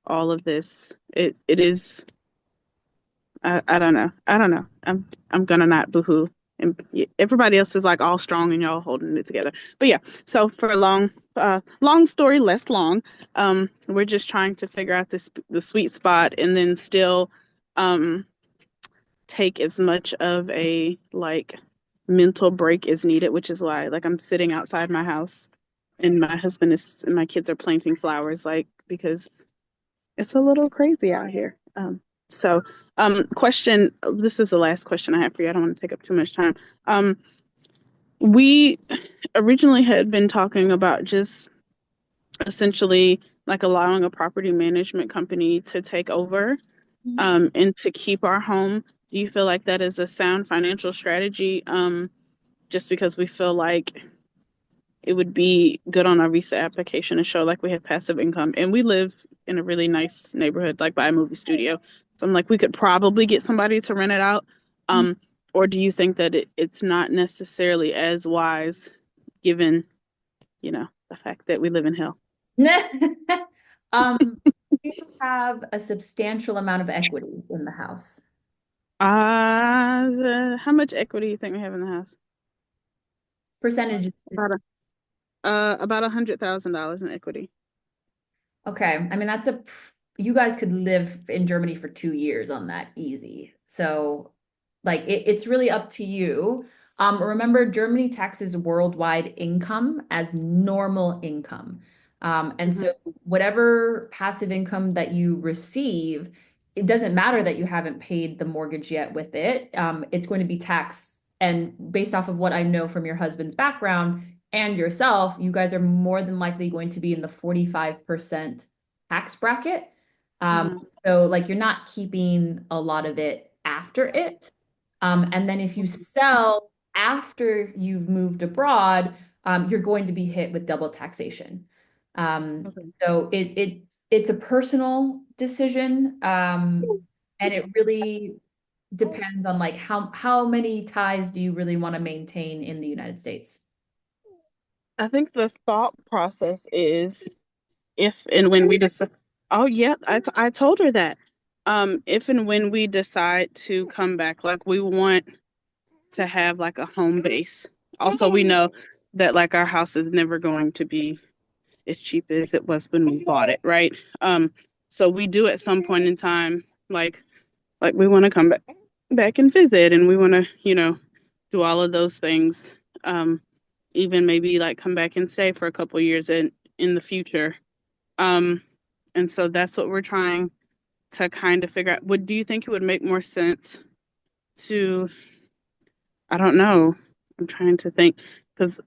[SPEAKER 5] all of this. It is I don't know. I don't know. I'm gonna not boohoo. And everybody else is like all strong and y'all holding it together. But yeah, so for a long story less long, we're just trying to figure out the sweet spot and then still um take as much of a like mental break as needed, which is why like I'm sitting outside my house and my husband is and my kids are planting flowers, like because it's a little crazy out here. Question. This is the last question I have for you. I don't want to take up too much time. We originally had been talking about just essentially like allowing a property management company to take over, and to keep our home. Do you feel like that is a sound financial strategy? Just because we feel like it would be good on our visa application to show like we have passive income and we live in a really nice neighborhood like by a movie studio, so I'm like we could probably get somebody to rent it out. Or do you think that it's not necessarily as wise given the fact that we live in hell?
[SPEAKER 1] Um, you have a substantial amount of equity in the house.
[SPEAKER 5] How much equity do you think we have in the house?
[SPEAKER 1] Percentage is
[SPEAKER 5] About $100,000 in equity.
[SPEAKER 1] okay. I mean, you guys could live in Germany for 2 years on that easy. So, like, it's really up to you. Remember, Germany taxes worldwide income as normal income. And so, whatever passive income that you receive, it doesn't matter that you haven't paid the mortgage yet with it. It's going to be taxed. And based off of what I know from your husband's background, and yourself, you guys are more than likely going to be in the 45% tax bracket. So like you're not keeping a lot of it after it. And then if you sell after you've moved abroad, you're going to be hit with double taxation.
[SPEAKER 5] Okay.
[SPEAKER 1] So it's a personal decision. And it really depends on like how many ties do you really want to maintain in the United States?
[SPEAKER 5] I think the thought process is if and when we decide. Oh yeah, I told her that. If and when we decide to come back, like we want to have like a home base. Also, we know that like our house is never going to be as cheap as it was when we bought it, right? So we do at some point in time, like we want to come back and visit, and we want to, do all of those things. Even maybe like come back and stay for a couple years in the future. Um, and so that's what we're trying to kind of figure out. Do you think it would make more sense to, I don't know, I'm trying to think, because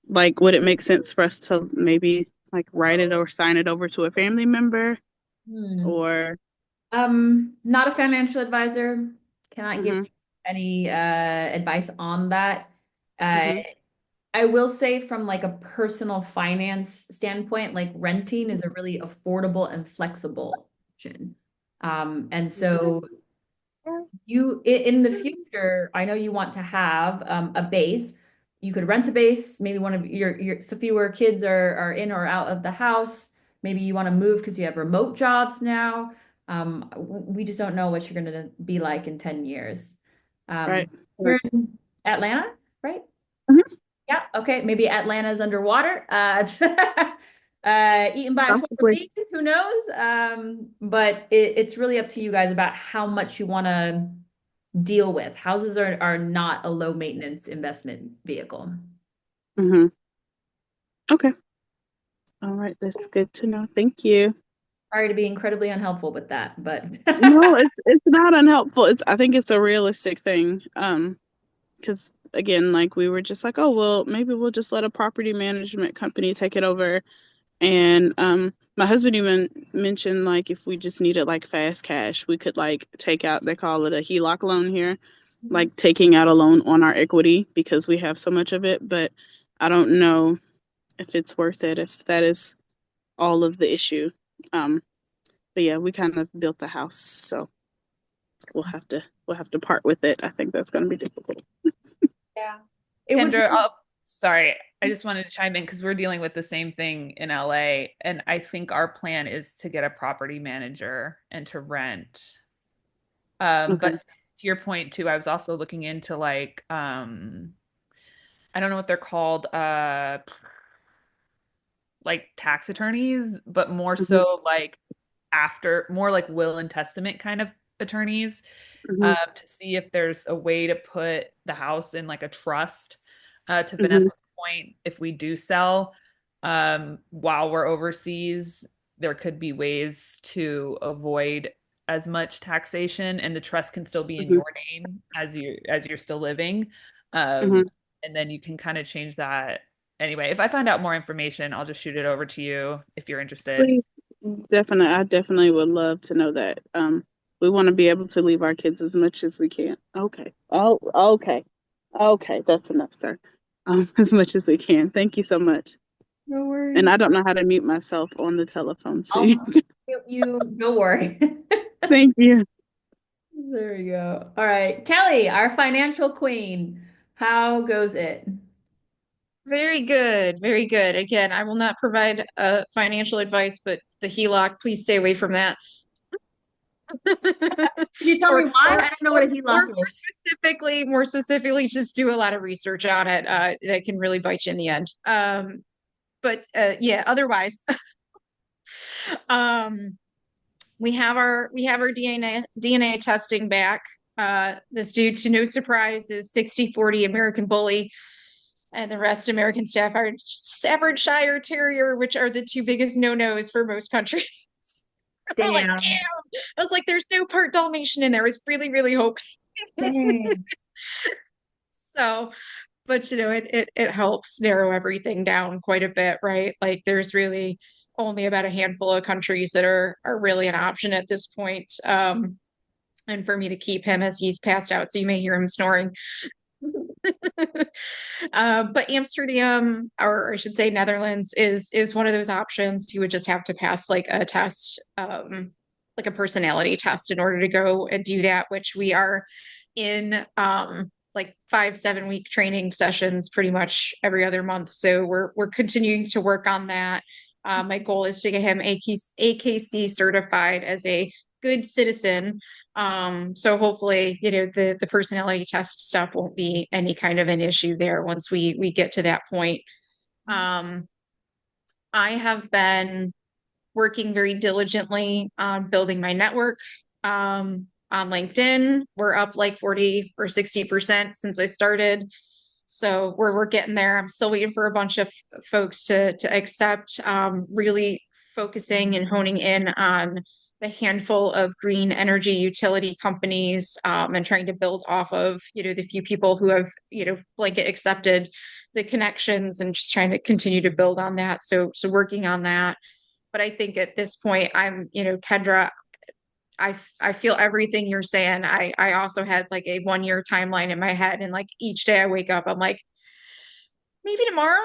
[SPEAKER 5] like, would it make sense for us to maybe like write it or sign it over to a family member
[SPEAKER 1] Hmm.
[SPEAKER 5] or,
[SPEAKER 1] Not a financial advisor. Cannot give
[SPEAKER 5] mm-hmm,
[SPEAKER 1] any advice on that. Uh,
[SPEAKER 5] mm-hmm,
[SPEAKER 1] I will say from like a personal finance standpoint, like renting is a really affordable and flexible option. And so in the future, I know you want to have a base. You could rent a base. Maybe one of your so fewer kids are in or out of the house. Maybe you want to move because you have remote jobs now. We just don't know what you're going to be like in 10 years.
[SPEAKER 5] right?
[SPEAKER 1] You're in Atlanta, right?
[SPEAKER 5] Mhm.
[SPEAKER 1] Yeah, okay. Maybe Atlanta's underwater. Eaten by swarm
[SPEAKER 5] Possibly.
[SPEAKER 1] bees, who knows? But it's really up to you guys about how much you want to deal with. Houses are not a low maintenance investment vehicle.
[SPEAKER 5] Mm-hmm. Okay. All right. That's good to know. Thank you.
[SPEAKER 1] Sorry to be incredibly unhelpful with that, but
[SPEAKER 5] No, it's not unhelpful. I think it's a realistic thing. Because again, like we were just like, oh well, maybe we'll just let a property management company take it over. And my husband even mentioned like if we just needed like fast cash, we could like take out, they call it a HELOC loan here, like taking out a loan on our equity because we have so much of it. But I don't know if it's worth it if that is all of the issue. Um, but yeah, we kind of built the house, so we'll have to part with it. I think that's going to be difficult.
[SPEAKER 1] Yeah. It would
[SPEAKER 4] Kendra,
[SPEAKER 1] be,
[SPEAKER 4] sorry, I just wanted to chime in because we're dealing with the same thing in LA, and I think our plan is to get a property manager and to rent. But
[SPEAKER 5] Okay.
[SPEAKER 4] to your point too, I was also looking into I don't know what they're called, like tax attorneys, but more
[SPEAKER 5] Hmm.
[SPEAKER 4] so like more like will and testament kind of attorneys,
[SPEAKER 5] Hmm.
[SPEAKER 4] to see if there's a way to put the house in like a trust. To
[SPEAKER 5] Hmm.
[SPEAKER 4] Vanessa's point, if we do sell, while we're overseas, there could be ways to avoid as much taxation, and the trust can still be in
[SPEAKER 5] Hmm.
[SPEAKER 4] your name as you're still living. Um,
[SPEAKER 5] Hmm.
[SPEAKER 4] and then you can kind of change that. Anyway, if I find out more information, I'll just shoot it over to you if you're interested.
[SPEAKER 5] Please, definitely, I definitely would love to know that. We want to be able to leave our kids as much as we can. Okay. Oh, okay. Okay, that's enough, sir. As much as we can. Thank you so much.
[SPEAKER 1] no
[SPEAKER 5] And
[SPEAKER 1] worries.
[SPEAKER 5] I don't know how to mute myself on the telephone, so
[SPEAKER 1] I'll mute you. Don't worry.
[SPEAKER 5] thank you.
[SPEAKER 1] There we go. All right. Kelly, our financial queen. How goes it?
[SPEAKER 6] Very good, very good. Again, I will not provide financial advice, but the HELOC, please stay away from that.
[SPEAKER 1] Can you tell me
[SPEAKER 6] Or,
[SPEAKER 1] why?
[SPEAKER 6] or,
[SPEAKER 1] I don't know
[SPEAKER 6] or,
[SPEAKER 1] what a
[SPEAKER 6] or
[SPEAKER 1] HELOC is.
[SPEAKER 6] more specifically, just do a lot of research on it. That can really bite you in the end. But yeah, otherwise, um, we have our DNA testing back. This dude, to no surprise, is 60/40 American Bully, and the rest American Staffordshire Terrier, which are the two biggest no-nos for most countries. I'm like,
[SPEAKER 1] Damn.
[SPEAKER 6] damn. I was like, there's no part Dalmatian in there. I was really, really hoping.
[SPEAKER 1] Dang.
[SPEAKER 6] So, but it helps narrow everything down quite a bit, right? Like there's really only about a handful of countries that are really an option at this point. And for me to keep him as he's passed out, so you may hear him snoring. But Amsterdam, or I should say Netherlands, is one of those options. You would just have to pass like a test, like a personality test in order to go and do that, which we are in like 5 7 week training sessions pretty much every other month. So we're continuing to work on that. My goal is to get him AKC certified as a good citizen. So hopefully, the personality test stuff won't be any kind of an issue there once we get to that point. Um, I have been working very diligently on building my network. On LinkedIn, we're up like 40 or 60% since I started. So we're getting there. I'm still waiting for a bunch of folks to accept, really focusing and honing in on the handful of green energy utility companies, and trying to build off of, the few people who have, blanket accepted the connections, and just trying to continue to build on that. So working on that. But I think at this point, Kendra, I feel everything you're saying. I also had like a 1 year timeline in my head, and like each day I wake up, I'm like, maybe tomorrow.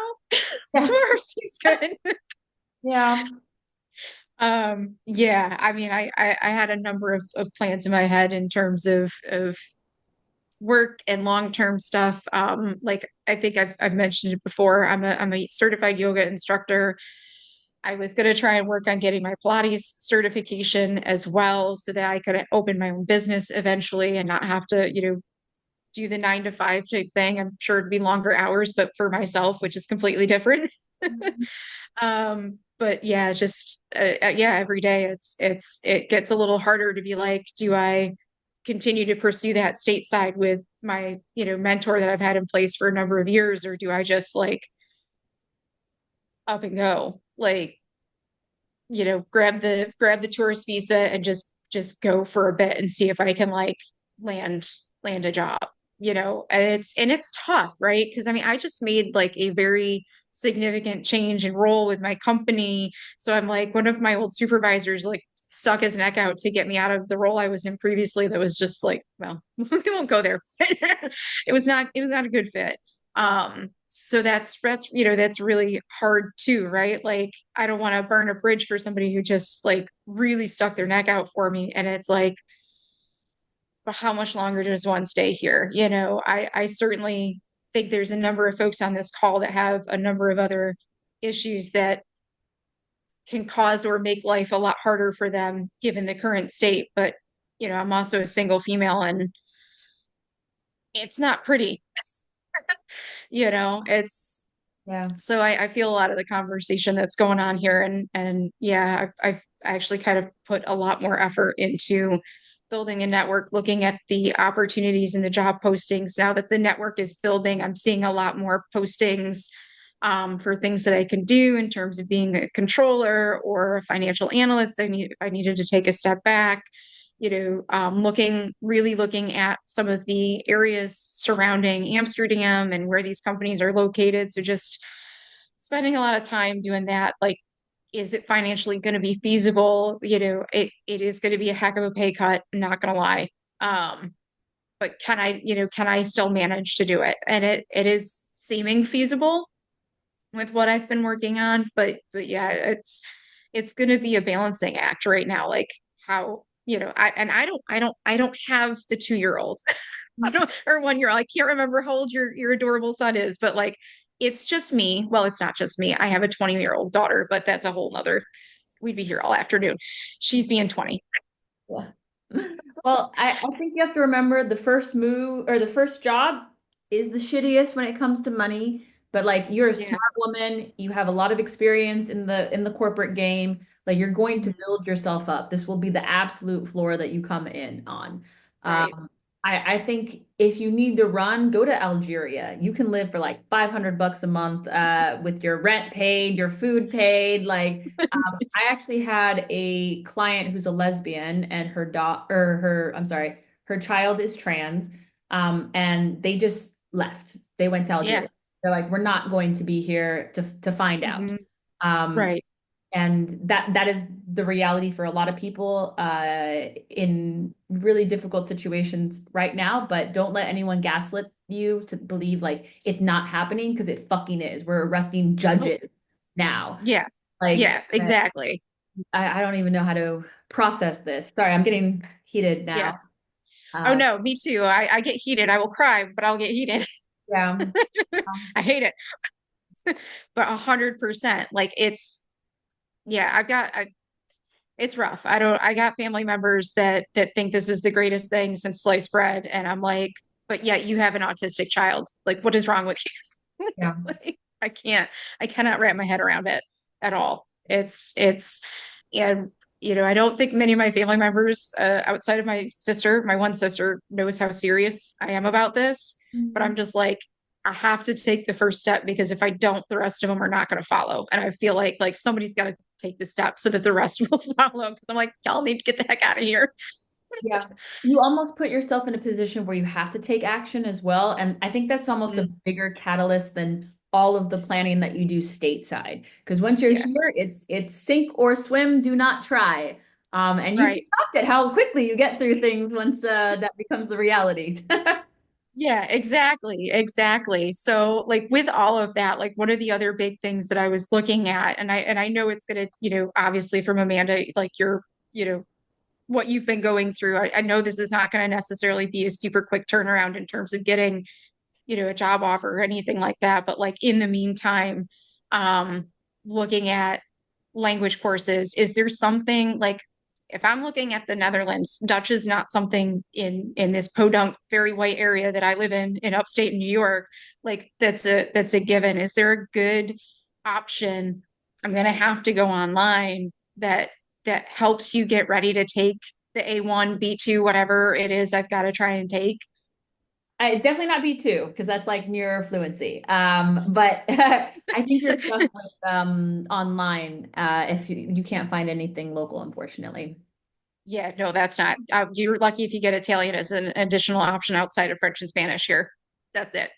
[SPEAKER 1] Yeah.
[SPEAKER 6] Tomorrow seems good.
[SPEAKER 1] Yeah.
[SPEAKER 6] Yeah, I mean, I had a number of plans in my head in terms of work and long-term stuff. Like I think I've mentioned it before. I'm a certified yoga instructor. I was going to try and work on getting my Pilates certification as well, so that I could open my own business eventually and not have to, do the 9 to 5 type thing. I'm sure it'd be longer hours, but for myself, which is completely different. But yeah, just yeah, every day it gets a little harder to be like, do I continue to pursue that stateside with my, mentor that I've had in place for a number of years, or do I just like up and go? Like, grab the tourist visa and just go for a bit and see if I can like land land a job, and it's tough, right? Because I mean, I just made like a very significant change in role with my company. So I'm like, one of my old supervisors like stuck his neck out to get me out of the role I was in previously, that was just like, well, we won't go there. It was not a good fit. So that's really hard too, right? Like I don't want to burn a bridge for somebody who just like really stuck their neck out for me, and it's like, but how much longer does one stay here? You know, I certainly think there's a number of folks on this call that have a number of other issues that can cause or make life a lot harder for them given the current state. But, you know, I'm also a single female and it's not pretty. You know, it's
[SPEAKER 1] Yeah.
[SPEAKER 6] so I feel a lot of the conversation that's going on here and yeah, I've actually kind of put a lot more effort into building a network, looking at the opportunities in the job postings. Now that the network is building, I'm seeing a lot more postings for things that I can do in terms of being a controller or a financial analyst. I needed to take a step back, you know, really looking at some of the areas surrounding Amsterdam and where these companies are located. So just spending a lot of time doing that. Like, is it financially going to be feasible? You know, it is going to be a heck of a pay cut, not going to lie. But can I still manage to do it? And it is seeming feasible with what I've been working on, but yeah, it's going to be a balancing act right now. Like how, you know, I don't have the 2-year-old. I don't, or 1 year. I can't remember how old your adorable son is, but like it's just me. Well, it's not just me. I have a 20-year-old daughter, but that's a whole nother. We'd be here all afternoon. She's being 20.
[SPEAKER 1] Yeah. Well, I think you have to remember the first move or the first job is the shittiest when it comes to money. But like you're a
[SPEAKER 6] Yeah.
[SPEAKER 1] smart woman, you have a lot of experience in the corporate game. Like you're going to
[SPEAKER 6] Mhm.
[SPEAKER 1] build yourself up. This will be the absolute floor that you come in on.
[SPEAKER 6] Right.
[SPEAKER 1] I think if you need to run, go to Algeria. You can live for like 500 bucks a month with your rent paid, your food paid. Like I actually had a client who's a lesbian and her daughter, I'm sorry, her child is trans. And they just left. They went to
[SPEAKER 6] Yeah.
[SPEAKER 1] Algeria. They're like, we're not going to be here to find out.
[SPEAKER 6] Hmm.
[SPEAKER 1] Um,
[SPEAKER 6] Right.
[SPEAKER 1] and that is the reality for a lot of people in really difficult situations right now. But don't let anyone gaslit you to believe like it's not happening because it fucking is. We're arresting
[SPEAKER 6] Oh,
[SPEAKER 1] judges now.
[SPEAKER 6] yeah.
[SPEAKER 1] Like
[SPEAKER 6] Yeah. Exactly.
[SPEAKER 1] I don't even know how to process this. Sorry, I'm getting heated
[SPEAKER 6] Yeah.
[SPEAKER 1] now.
[SPEAKER 6] Oh
[SPEAKER 1] Um,
[SPEAKER 6] no, me too. I get heated. I will cry, but I'll get heated.
[SPEAKER 1] yeah.
[SPEAKER 6] I hate it. But 100%. Like yeah, it's rough. I got family members that think this is the greatest thing since sliced bread. And I'm like, but yet you have an autistic child. Like, what is wrong with you?
[SPEAKER 1] Yeah.
[SPEAKER 6] Like, I cannot wrap my head around it at all. And you know, I don't think many of my family members, outside of my sister, my one sister, knows how serious I am about this. But I'm just like, I have to take the first step because if I don't, the rest of them are not going to follow. And I feel like somebody's got to take the step so that the rest will follow. Because I'm like, y'all need to get the heck out of here.
[SPEAKER 1] Yeah. You almost put yourself in a position where you have to take action as well. And I think that's almost a
[SPEAKER 6] Mm,
[SPEAKER 1] bigger catalyst than all of the planning that you do stateside. Because once you're
[SPEAKER 6] yeah,
[SPEAKER 1] here, it's sink or swim, do not try. And you've
[SPEAKER 6] right.
[SPEAKER 1] talked at how quickly you get through things once that becomes the reality.
[SPEAKER 6] Yeah, exactly, exactly. So like with all of that, like one of the other big things that I was looking at, and I know it's gonna, you know, obviously from Amanda, like you know, what you've been going through. I know this is not going to necessarily be a super quick turnaround in terms of getting, you know, a job offer or anything like that. But like in the meantime, um, looking at language courses, is there something like if I'm looking at the Netherlands, Dutch is not something in this podunk, very white area that I live in upstate New York, like that's a given. Is there a good option? I'm gonna have to go online that helps you get ready to take the A1, B2, whatever it is I've got to try and take.
[SPEAKER 1] It's definitely not B2 because that's like near fluency. But I think you're stuck with online if you can't find anything local, unfortunately.
[SPEAKER 6] Yeah, no, that's not. You're lucky if you get Italian as an additional option outside of French and Spanish here. That's it.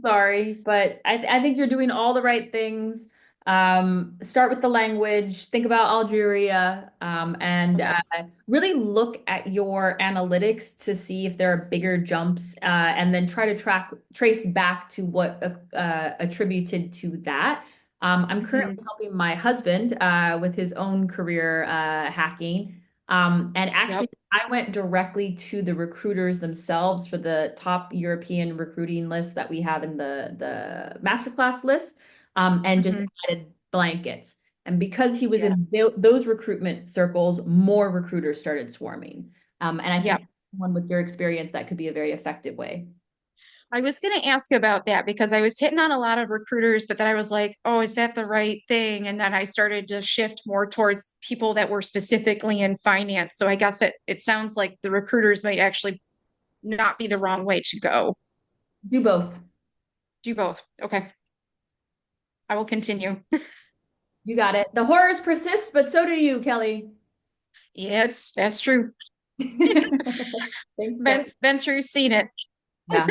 [SPEAKER 1] Sorry, but I think you're doing all the right things. Start with the language, think about Algeria, and
[SPEAKER 6] Okay.
[SPEAKER 1] really look at your analytics to see if there are bigger jumps, and then try to trace back to what attributed to that. I'm
[SPEAKER 6] Hmm.
[SPEAKER 1] currently helping my husband with his own career hacking. And
[SPEAKER 6] Yep.
[SPEAKER 1] actually, I went directly to the recruiters themselves for the top European recruiting list that we have in the masterclass list, and just
[SPEAKER 6] Mhm.
[SPEAKER 1] added blankets. And because he was
[SPEAKER 6] Yeah.
[SPEAKER 1] in those recruitment circles, more recruiters started swarming. And I
[SPEAKER 6] Yeah.
[SPEAKER 1] think one with your experience, that could be a very effective way.
[SPEAKER 6] I was going to ask about that because I was hitting on a lot of recruiters, but then I was like, oh, is that the right thing? And then I started to shift more towards people that were specifically in finance. So I guess it sounds like the recruiters might actually not be the wrong way to go.
[SPEAKER 1] Do both.
[SPEAKER 6] Do both. Okay. I will continue.
[SPEAKER 1] You got it. The horrors persist, but so do you, Kelly.
[SPEAKER 6] Yeah, that's true.
[SPEAKER 1] Thanks, Kelly.
[SPEAKER 6] Been through, seen it.
[SPEAKER 1] Yeah.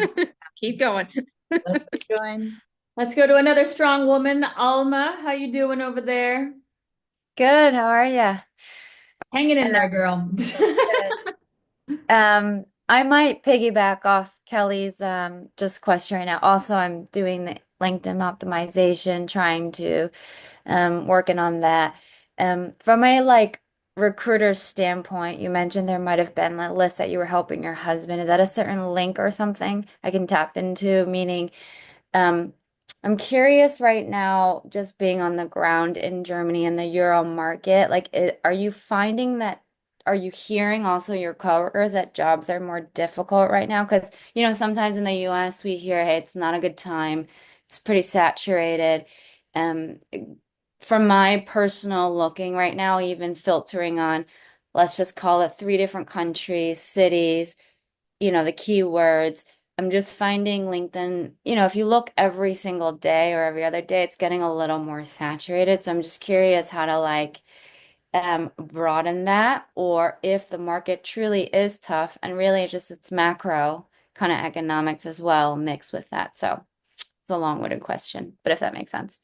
[SPEAKER 6] Keep going.
[SPEAKER 1] Let's keep going. Let's go to another strong woman. Alma, how you doing over there?
[SPEAKER 7] Good, how are ya?
[SPEAKER 1] Hanging in there, girl.
[SPEAKER 7] I might piggyback off Kelly's just question right now. Also, I'm doing the LinkedIn optimization, trying to working on that. From a like recruiter standpoint, you mentioned there might have been a list that you were helping your husband. Is that a certain link or something I can tap into? Meaning, um, I'm curious right now, just being on the ground in Germany and the Euro market, like, are you finding that, are you hearing also your coworkers that jobs are more difficult right now? Because, sometimes in the US we hear, hey, it's not a good time, it's pretty saturated. Um, from my personal looking right now, even filtering on, let's just call it three different countries, cities, the keywords. I'm just finding LinkedIn, if you look every single day or every other day, it's getting a little more saturated. So I'm just curious how to like broaden that, or if the market truly is tough and really it's macro kind of economics as well mixed with that. So it's a long-winded question, but if that makes sense.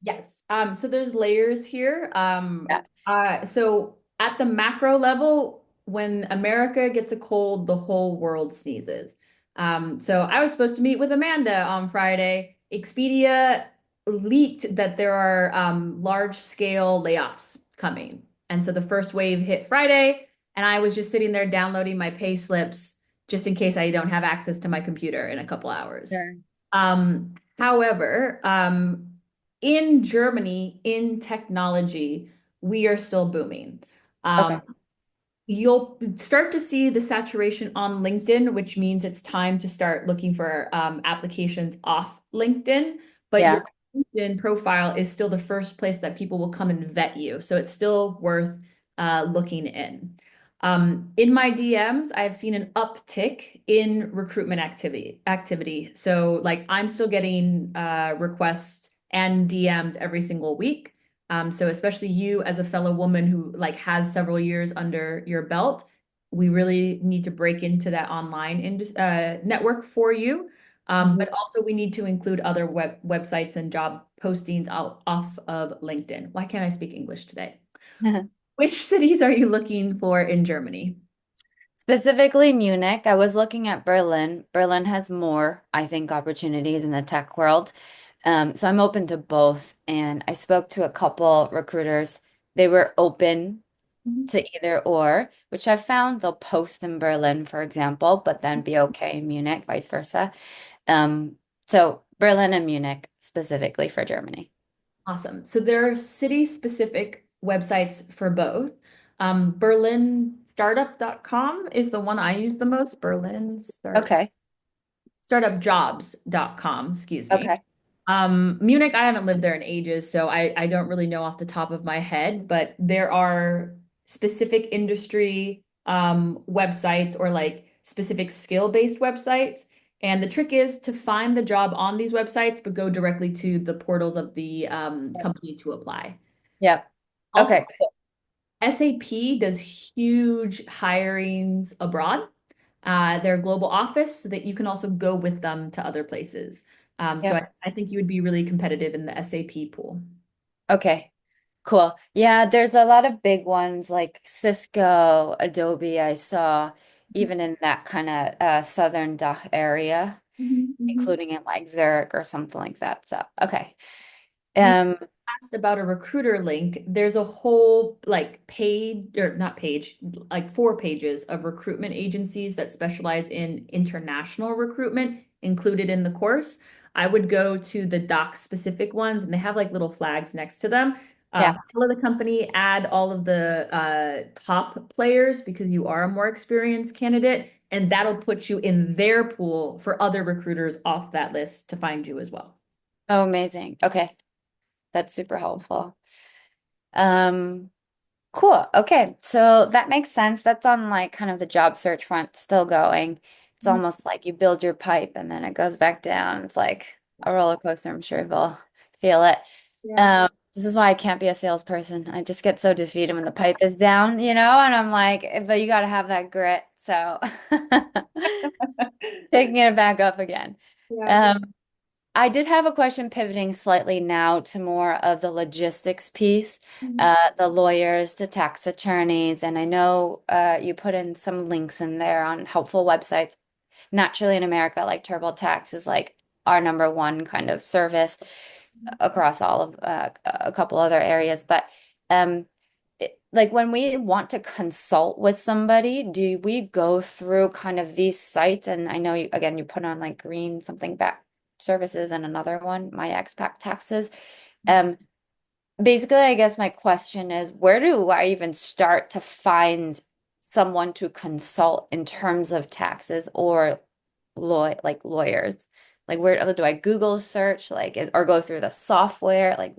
[SPEAKER 1] Yes. So there's layers here.
[SPEAKER 7] Yeah.
[SPEAKER 1] So at the macro level, when America gets a cold, the whole world sneezes. So I was supposed to meet with Amanda on Friday. Expedia leaked that there are large scale layoffs coming. And so the first wave hit Friday, and I was just sitting there downloading my pay slips just in case I don't have access to my computer in a couple hours.
[SPEAKER 7] Sure.
[SPEAKER 1] However, in Germany, in technology, we are still booming.
[SPEAKER 7] Okay.
[SPEAKER 1] You'll start to see the saturation on LinkedIn, which means it's time to start looking for applications off LinkedIn. But
[SPEAKER 7] Yeah.
[SPEAKER 1] your LinkedIn profile is still the first place that people will come and vet you. So it's still worth looking in. In my DMs, I've seen an uptick in recruitment activity. So like I'm still getting requests and DMs every single week. So especially you as a fellow woman who like has several years under your belt, we really need to break into that online network for you. But also we need to include other websites and job postings off of LinkedIn. Why can't I speak English today? Which cities are you looking for in Germany?
[SPEAKER 7] Specifically Munich. I was looking at Berlin. Berlin has more, I think, opportunities in the tech world. So I'm open to both. And I spoke to a couple recruiters. They were open to either or, which I've found they'll post in Berlin, for example, but then be okay in Munich, vice versa. So Berlin and Munich specifically for Germany.
[SPEAKER 1] Awesome. So there are city-specific websites for both. BerlinStartup.com is the one I use the most. Berlin Startup.
[SPEAKER 7] Okay.
[SPEAKER 1] Startupjobs.com, excuse me.
[SPEAKER 7] Okay.
[SPEAKER 1] Munich, I haven't lived there in ages, so I don't really know off the top of my head, but there are specific industry websites or like specific skill-based websites. And the trick is to find the job on these websites, but go directly to the portals of the company to apply.
[SPEAKER 7] Yep.
[SPEAKER 1] Also,
[SPEAKER 7] Okay. Cool.
[SPEAKER 1] SAP does huge hirings abroad. Their global office, so that you can also go with them to other places. So
[SPEAKER 7] Yep.
[SPEAKER 1] I think you would be really competitive in the SAP pool.
[SPEAKER 7] Okay. Cool. Yeah, there's a lot of big ones like Cisco, Adobe, I saw even in that kind of southern Dach area,
[SPEAKER 1] Mhm, mhm.
[SPEAKER 7] including in like Zurich or something like that. So, okay.
[SPEAKER 1] The
[SPEAKER 7] Um,
[SPEAKER 1] asked about a recruiter link, there's a whole like page or not page, like 4 pages of recruitment agencies that specialize in international recruitment included in the course. I would go to the doc specific ones and they have like little flags next to them.
[SPEAKER 3] Yeah.
[SPEAKER 1] Follow the company, add all of the top players because you are a more experienced candidate, and that'll put you in their pool for other recruiters off that list to find you as well.
[SPEAKER 7] Oh, amazing. Okay. That's super helpful. Um, cool. Okay. So that makes sense. That's on like kind of the job search front still going. It's almost like you build your pipe and then it goes back down. It's like a roller coaster. I'm sure you'll feel it.
[SPEAKER 1] Yeah.
[SPEAKER 7] This is why I can't be a salesperson. I just get so defeated when the pipe is down, and I'm like, but you got to have that grit. So picking it back up again.
[SPEAKER 1] Yeah.
[SPEAKER 7] Um, I did have a question pivoting slightly now to more of the logistics piece, the lawyers to tax attorneys. And I know you put in some links in there on helpful websites. Naturally, in America, like TurboTax is like our number one kind of service across all of a couple other areas. But like when we want to consult with somebody, do we go through kind of these sites? And I know you, again, you put on like green something back services and another one, my expat taxes. Basically, I guess my question is, where do I even start to find someone to consult in terms of taxes or lawyers? Like where do I Google search or go through the software? Like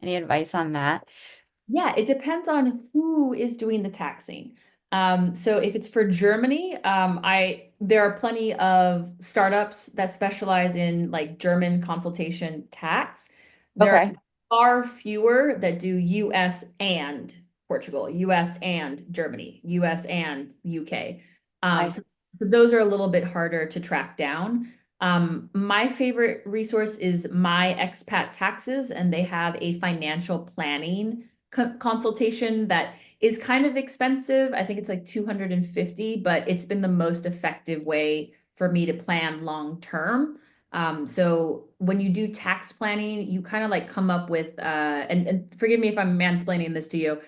[SPEAKER 7] any advice on that?
[SPEAKER 1] Yeah, it depends on who is doing the taxing. So if it's for Germany, there are plenty of startups that specialize in like German consultation tax. There are
[SPEAKER 7] Okay.
[SPEAKER 1] far fewer that do US and Portugal, US and Germany, US and UK.
[SPEAKER 7] I
[SPEAKER 1] So those are a little bit harder to track down. My favorite resource is My Expat Taxes, and they have a financial planning consultation that is kind of expensive. I think it's like 250, but it's been the most effective way for me to plan long term. So when you do tax planning, you kind of like come up with, and forgive me if I'm mansplaining this to you.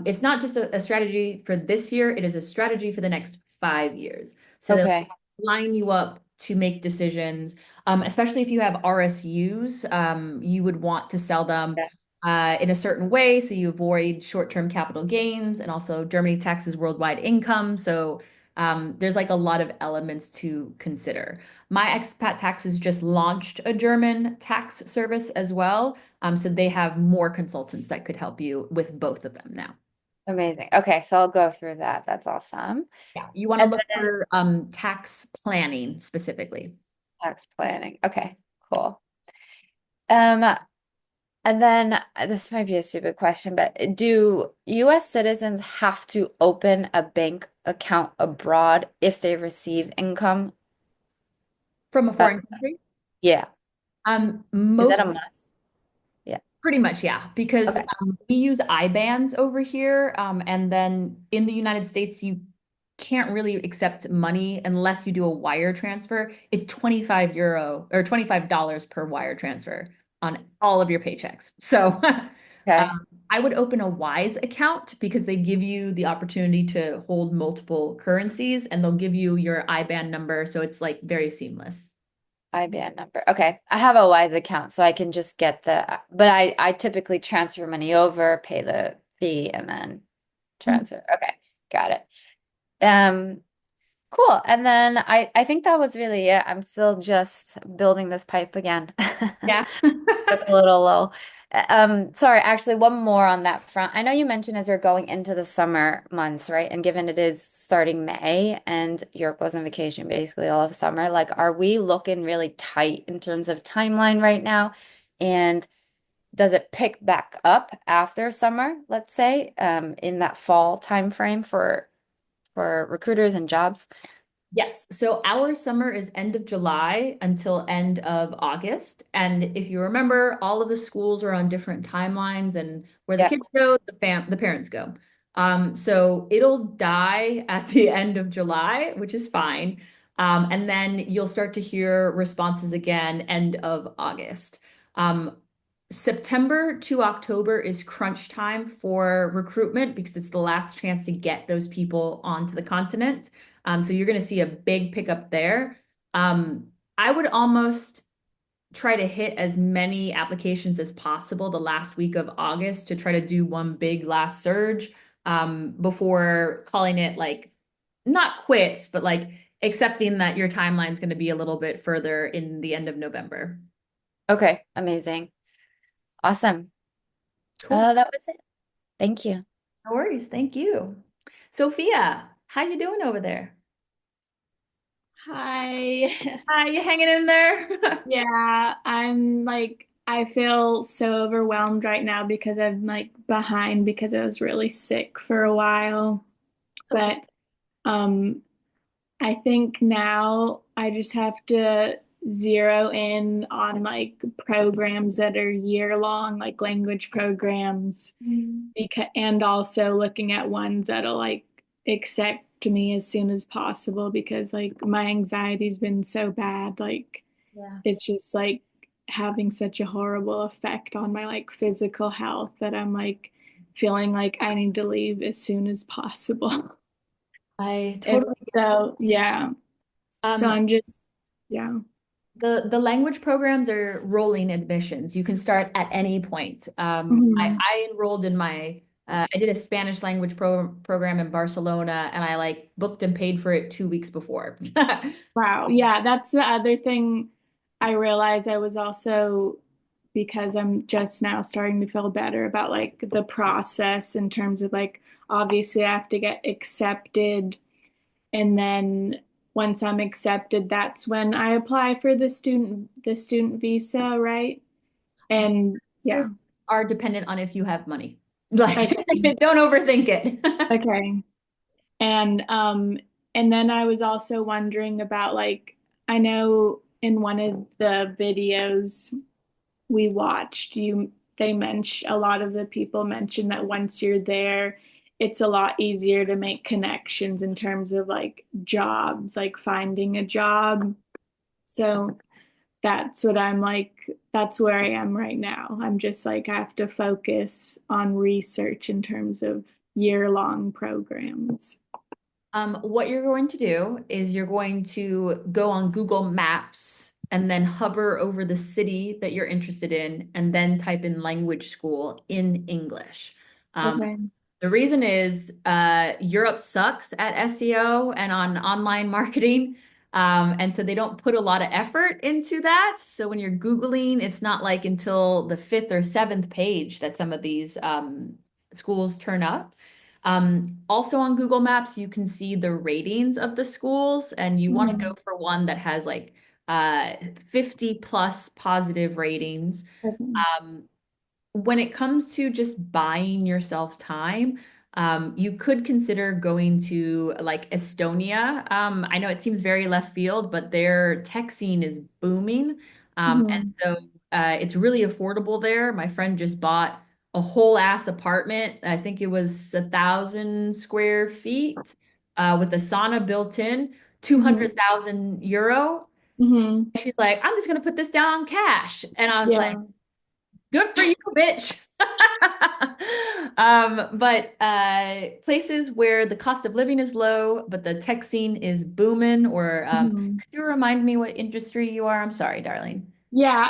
[SPEAKER 1] It's not just a strategy for this year, it is a strategy for the next 5 years. So they'll
[SPEAKER 7] okay.
[SPEAKER 1] line you up to make decisions, especially if you have RSUs, you would want to sell them
[SPEAKER 7] Yeah.
[SPEAKER 1] in a certain way so you avoid short-term capital gains, and also Germany taxes worldwide income. So there's like a lot of elements to consider. My expat taxes just launched a German tax service as well. So they have more consultants that could help you with both of them now.
[SPEAKER 7] Amazing. Okay, so I'll go through that. That's awesome.
[SPEAKER 1] Yeah, you want to
[SPEAKER 7] And
[SPEAKER 1] look
[SPEAKER 7] then
[SPEAKER 1] for tax planning specifically.
[SPEAKER 7] tax planning. Okay, cool. Um, and then this might be a stupid question, but do US citizens have to open a bank account abroad if they receive income?
[SPEAKER 1] From a
[SPEAKER 7] That,
[SPEAKER 1] foreign country?
[SPEAKER 7] yeah. Is that
[SPEAKER 1] Most
[SPEAKER 7] a must? Yeah.
[SPEAKER 1] Pretty much, yeah, because
[SPEAKER 7] Okay.
[SPEAKER 1] we use IBANs over here, and then in the United States, you can't really accept money unless you do a wire transfer. It's 25 euro or $25 per wire transfer on all of your paychecks. So
[SPEAKER 7] Okay.
[SPEAKER 1] I would open a Wise account because they give you the opportunity to hold multiple currencies, and they'll give you your IBAN number, so it's like very seamless.
[SPEAKER 7] IBAN number. Okay. I have a Wise account, so I can just get but I typically transfer money over, pay the fee, and then transfer. Okay. Got it. Um, cool. And then I think that was really it. I'm still just building this pipe again.
[SPEAKER 1] Yeah.
[SPEAKER 7] Took a little low. Sorry, actually, one more on that front. I know you mentioned as you're going into the summer months, right? And given it is starting May and Europe goes on vacation basically all of summer, like, are we looking really tight in terms of timeline right now? And does it pick back up after summer, let's say, in that fall time frame for recruiters and jobs?
[SPEAKER 1] Yes. So our summer is end of July until end of August. And if you remember, all of the schools are on different timelines, and where the
[SPEAKER 7] Yeah,
[SPEAKER 1] kids go, the parents go. So it'll die at the end of July, which is fine. And then you'll start to hear responses again end of August. Um, September to October is crunch time for recruitment because it's the last chance to get those people onto the continent. So you're going to see a big pickup there. I would almost try to hit as many applications as possible the last week of August to try to do one big last surge before calling it like not quits, but like accepting that your timeline's going to be a little bit further in the end of November.
[SPEAKER 7] Okay, amazing. Awesome.
[SPEAKER 1] Cool.
[SPEAKER 7] That was it. Thank you.
[SPEAKER 1] No worries. Thank you. Sophia, how you doing over there?
[SPEAKER 8] Hi.
[SPEAKER 1] Hi, you hanging in there?
[SPEAKER 8] Yeah, I feel so overwhelmed right now because I'm like behind because I was really sick for a while.
[SPEAKER 1] It's okay.
[SPEAKER 8] But I think now I just have to zero in on like programs that are year long, like language programs, and also looking at ones that'll like accept me as soon as possible because like my anxiety's been so bad. Like
[SPEAKER 1] Yeah.
[SPEAKER 8] it's just like having such a horrible effect on my like physical health that I'm like feeling like I need to leave as soon as possible.
[SPEAKER 1] I
[SPEAKER 8] And
[SPEAKER 1] totally get
[SPEAKER 8] so, yeah. So
[SPEAKER 1] Um,
[SPEAKER 8] I'm just, yeah.
[SPEAKER 1] the language programs are rolling admissions. You can start at any point.
[SPEAKER 8] Mhm.
[SPEAKER 1] I enrolled in my I did a Spanish language program in Barcelona, and I like booked and paid for it 2 weeks before.
[SPEAKER 8] Wow. Yeah, that's the other thing I realized I was also because I'm just now starting to feel better about like the process in terms of like obviously I have to get accepted and then once I'm accepted, that's when I apply for the student visa, right? And yeah.
[SPEAKER 1] Visas are dependent on if you have money. Like,
[SPEAKER 8] Okay.
[SPEAKER 1] don't overthink it.
[SPEAKER 8] Okay. And then I was also wondering about like I know in one of the videos we watched you they mentioned a lot of the people mentioned that once you're there it's a lot easier to make connections in terms of like jobs, like finding a job. So that's what I'm like, that's where I am right now. I'm just like I have to focus on research in terms of year-long programs.
[SPEAKER 1] What you're going to do is you're going to go on Google Maps and then hover over the city that you're interested in and then type in language school in English. Um,
[SPEAKER 8] Okay.
[SPEAKER 1] the reason is Europe sucks at SEO and on online marketing. And so they don't put a lot of effort into that. So when you're Googling, it's not like until the fifth or seventh page that some of these schools turn up. Also on Google Maps, you can see the ratings of the schools, and you want to go
[SPEAKER 8] Mhm.
[SPEAKER 1] for one that has like 50 plus positive ratings.
[SPEAKER 8] Okay.
[SPEAKER 1] Um, when it comes to just buying yourself time, you could consider going to like Estonia. I know it seems very left field, but their tech scene is booming. And
[SPEAKER 8] Mhm.
[SPEAKER 1] so it's really affordable there. My friend just bought a whole ass apartment. I think it was 1,000 square feet with a sauna built in,
[SPEAKER 8] Mhm.
[SPEAKER 1] 200,000 euro.
[SPEAKER 8] Mhm.
[SPEAKER 1] She's like, I'm just gonna put this down on cash. And I was like,
[SPEAKER 8] Yeah.
[SPEAKER 1] good for you, bitch. But places where the cost of living is low, but the tech scene is booming, or
[SPEAKER 8] Mhm.
[SPEAKER 1] could you remind me what industry you are? I'm sorry, darling.
[SPEAKER 8] Yeah,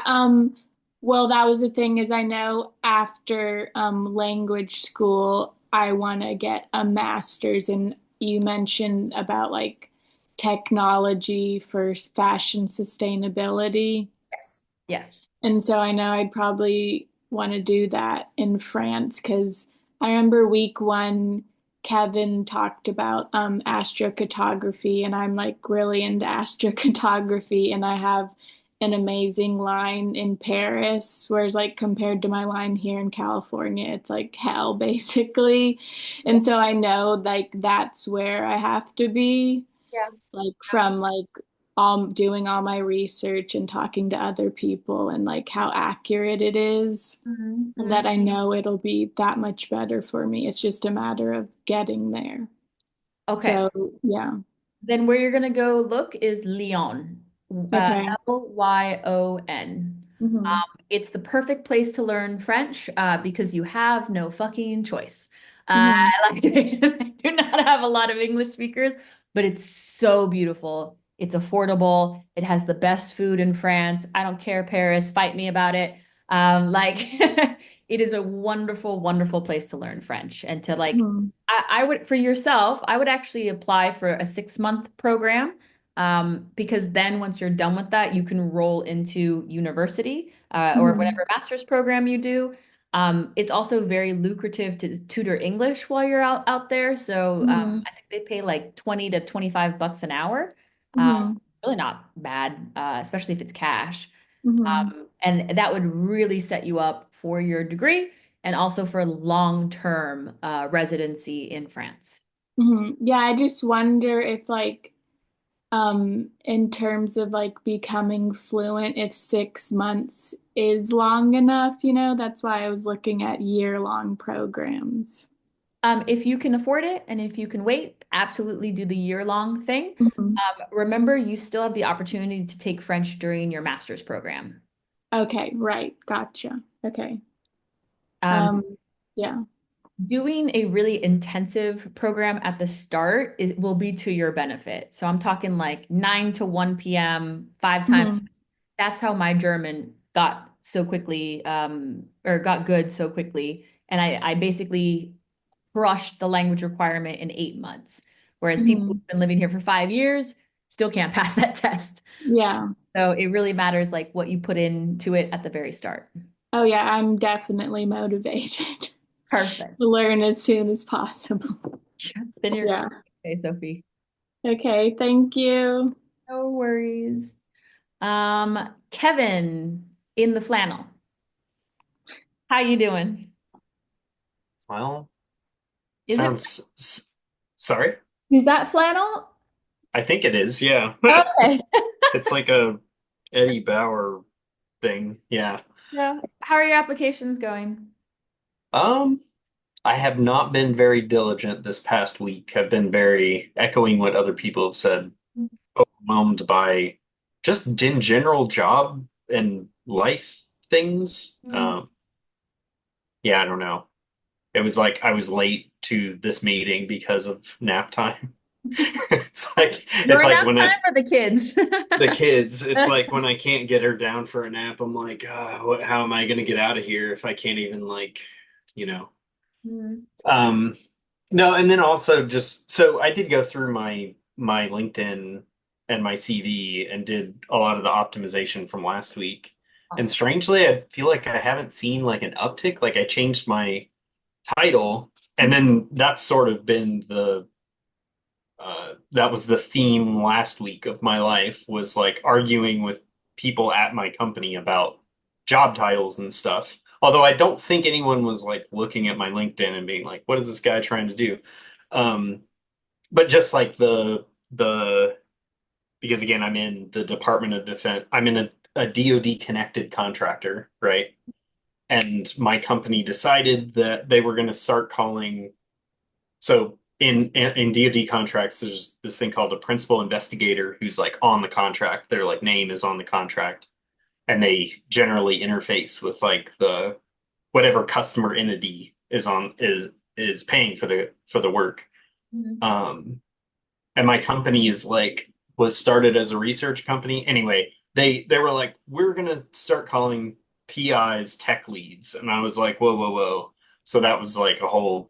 [SPEAKER 8] well, that was the thing is I know after language school, I want to get a master's, and you mentioned about like technology for fashion sustainability.
[SPEAKER 1] Yes. Yes.
[SPEAKER 8] And so I know I'd probably want to do that in France because I remember week one, Kevin talked about astrocartography, and I'm like really into astrocartography, and I have an amazing line in Paris, whereas like compared to my line here in California, it's like hell basically.
[SPEAKER 1] Yeah.
[SPEAKER 8] And so I know like that's where I have to be
[SPEAKER 1] Yeah.
[SPEAKER 8] like from like all doing all my research and talking to other people and like how accurate it is and
[SPEAKER 1] Mhm.
[SPEAKER 8] that I know it'll be that much better for me. It's just a matter of getting there.
[SPEAKER 1] Okay.
[SPEAKER 8] So, yeah.
[SPEAKER 1] Then where you're gonna go look is Lyon.
[SPEAKER 8] Okay.
[SPEAKER 1] Lyon.
[SPEAKER 8] Mhm.
[SPEAKER 1] It's the perfect place to learn French because you have no fucking choice.
[SPEAKER 8] Mhm.
[SPEAKER 1] Like they do not have a lot of English speakers, but it's so beautiful. It's affordable. It has the best food in France. I don't care, Paris, fight me about it. Like it is a wonderful, wonderful place to learn French and to like
[SPEAKER 8] Mhm.
[SPEAKER 1] I would for yourself, I would actually apply for a 6 month program. Because then once you're done with that, you can roll into university or
[SPEAKER 8] Mhm.
[SPEAKER 1] whatever master's program you do. It's also very lucrative to tutor English while you're out there. So
[SPEAKER 8] Mhm.
[SPEAKER 1] I think they pay like 20 to 25 bucks an hour.
[SPEAKER 8] Mhm.
[SPEAKER 1] Really not bad, especially if it's cash.
[SPEAKER 8] Mhm.
[SPEAKER 1] And that would really set you up for your degree and also for long-term residency in France.
[SPEAKER 8] Mhm. Yeah, I just wonder if like in terms of like becoming fluent, if 6 months is long enough, that's why I was looking at year-long programs.
[SPEAKER 1] If you can afford it and if you can wait, absolutely do the year-long thing.
[SPEAKER 8] Mhm.
[SPEAKER 1] Remember, you still have the opportunity to take French during your master's program.
[SPEAKER 8] Okay, right. Gotcha. Okay.
[SPEAKER 1] Um,
[SPEAKER 8] Um, yeah.
[SPEAKER 1] Doing a really intensive program at the start will be to your benefit. So I'm talking like 9 to 1 p.m., 5 times.
[SPEAKER 8] Mhm.
[SPEAKER 1] That's how my German got so quickly, or got good so quickly. And I basically crushed the language requirement in 8 months. Whereas people
[SPEAKER 8] Mhm.
[SPEAKER 1] who've been living here for 5 years still can't pass that test.
[SPEAKER 8] Yeah.
[SPEAKER 1] So it really matters like what you put into it at the very start.
[SPEAKER 8] Oh yeah, I'm definitely motivated to
[SPEAKER 1] Perfect.
[SPEAKER 8] learn as soon as possible.
[SPEAKER 1] Then you're
[SPEAKER 8] Yeah.
[SPEAKER 1] okay, Sophie.
[SPEAKER 8] Okay, thank you.
[SPEAKER 1] No worries. Kevin in the flannel. How you doing?
[SPEAKER 9] Well,
[SPEAKER 1] Is it
[SPEAKER 9] sorry.
[SPEAKER 1] is that flannel?
[SPEAKER 9] I think it is, yeah.
[SPEAKER 1] Okay.
[SPEAKER 9] It's like a Eddie Bauer thing. Yeah.
[SPEAKER 1] Yeah. How are your applications going?
[SPEAKER 9] Um, I have not been very diligent this past week. I've been very echoing what other people have said, overwhelmed by just in general job and life things.
[SPEAKER 1] Mm.
[SPEAKER 9] Yeah, I don't know. It was like I was late to this meeting because of nap time. It's
[SPEAKER 1] Your
[SPEAKER 9] like
[SPEAKER 1] nap
[SPEAKER 9] when
[SPEAKER 1] time or the kids?
[SPEAKER 9] the kids, it's like when I can't get her down for a nap, I'm like, how am I gonna get out of here if I can't even like, you know?
[SPEAKER 1] Mm.
[SPEAKER 9] Um, no, and then also just so I did go through my LinkedIn and my CV and did a lot of the optimization from last week. And
[SPEAKER 1] Awesome.
[SPEAKER 9] strangely, I feel like I haven't seen like an uptick. Like I changed my title, and then that's sort of been that was the theme last week of my life was like arguing with people at my company about job titles and stuff. Although I don't think anyone was like looking at my LinkedIn and being like, what is this guy trying to do? Um, but just like the because again, I'm in the Department of Defense. I'm in a DoD connected contractor, right? And my company decided that they were going to start calling so in DoD contracts, there's this thing called a principal investigator who's like on the contract. Their like name is on the contract, and they generally interface with like the whatever customer entity is paying for the work.
[SPEAKER 1] Mm.
[SPEAKER 9] Um, and my company is like was started as a research company. Anyway, they were like, we're gonna start calling PIs tech leads, and I was like, whoa, whoa, whoa. So that was like a whole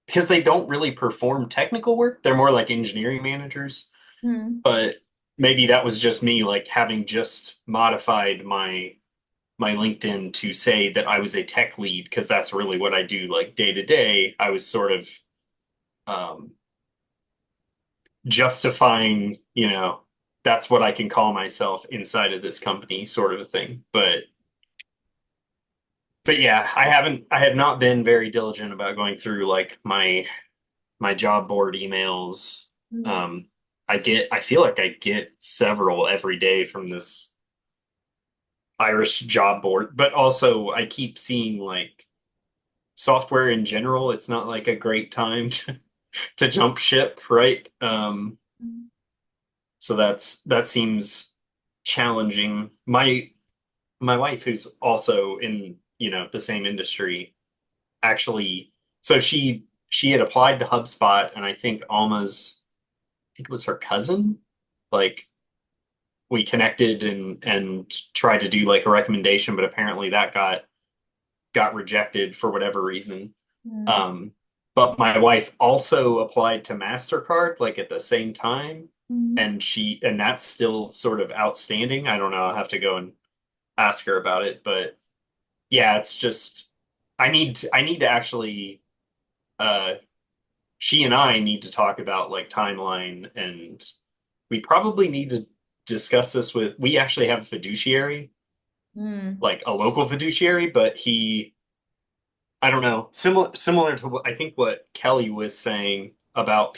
[SPEAKER 9] because they don't really perform technical work. They're more like engineering managers.
[SPEAKER 1] Mm.
[SPEAKER 9] But maybe that was just me like having just modified my LinkedIn to say that I was a tech lead because that's really what I do like day to day. I was sort of um justifying, that's what I can call myself inside of this company sort of a thing. But yeah, I have not been very diligent about going through like my job board emails.
[SPEAKER 1] Mm.
[SPEAKER 9] Um, I feel like I get several every day from this Irish job board, but also I keep seeing like software in general. It's not like a great time to jump ship, right? So that seems challenging. my wife, who's also in, the same industry, actually, so she had applied to HubSpot, and I think it was her cousin. Like, we connected and tried to do like a recommendation, but apparently that got rejected for whatever reason.
[SPEAKER 1] Mm.
[SPEAKER 9] Um, but my wife also applied to MasterCard like at the same time,
[SPEAKER 1] Mm.
[SPEAKER 9] and that's still sort of outstanding. I don't know. I'll have to go and ask her about it, but yeah, it's just I need to actually uh she and I need to talk about like timeline, and we probably need to discuss this with we actually have a fiduciary,
[SPEAKER 1] Mm.
[SPEAKER 9] like a local fiduciary, but I don't know, similar to what I think what Kelly was saying about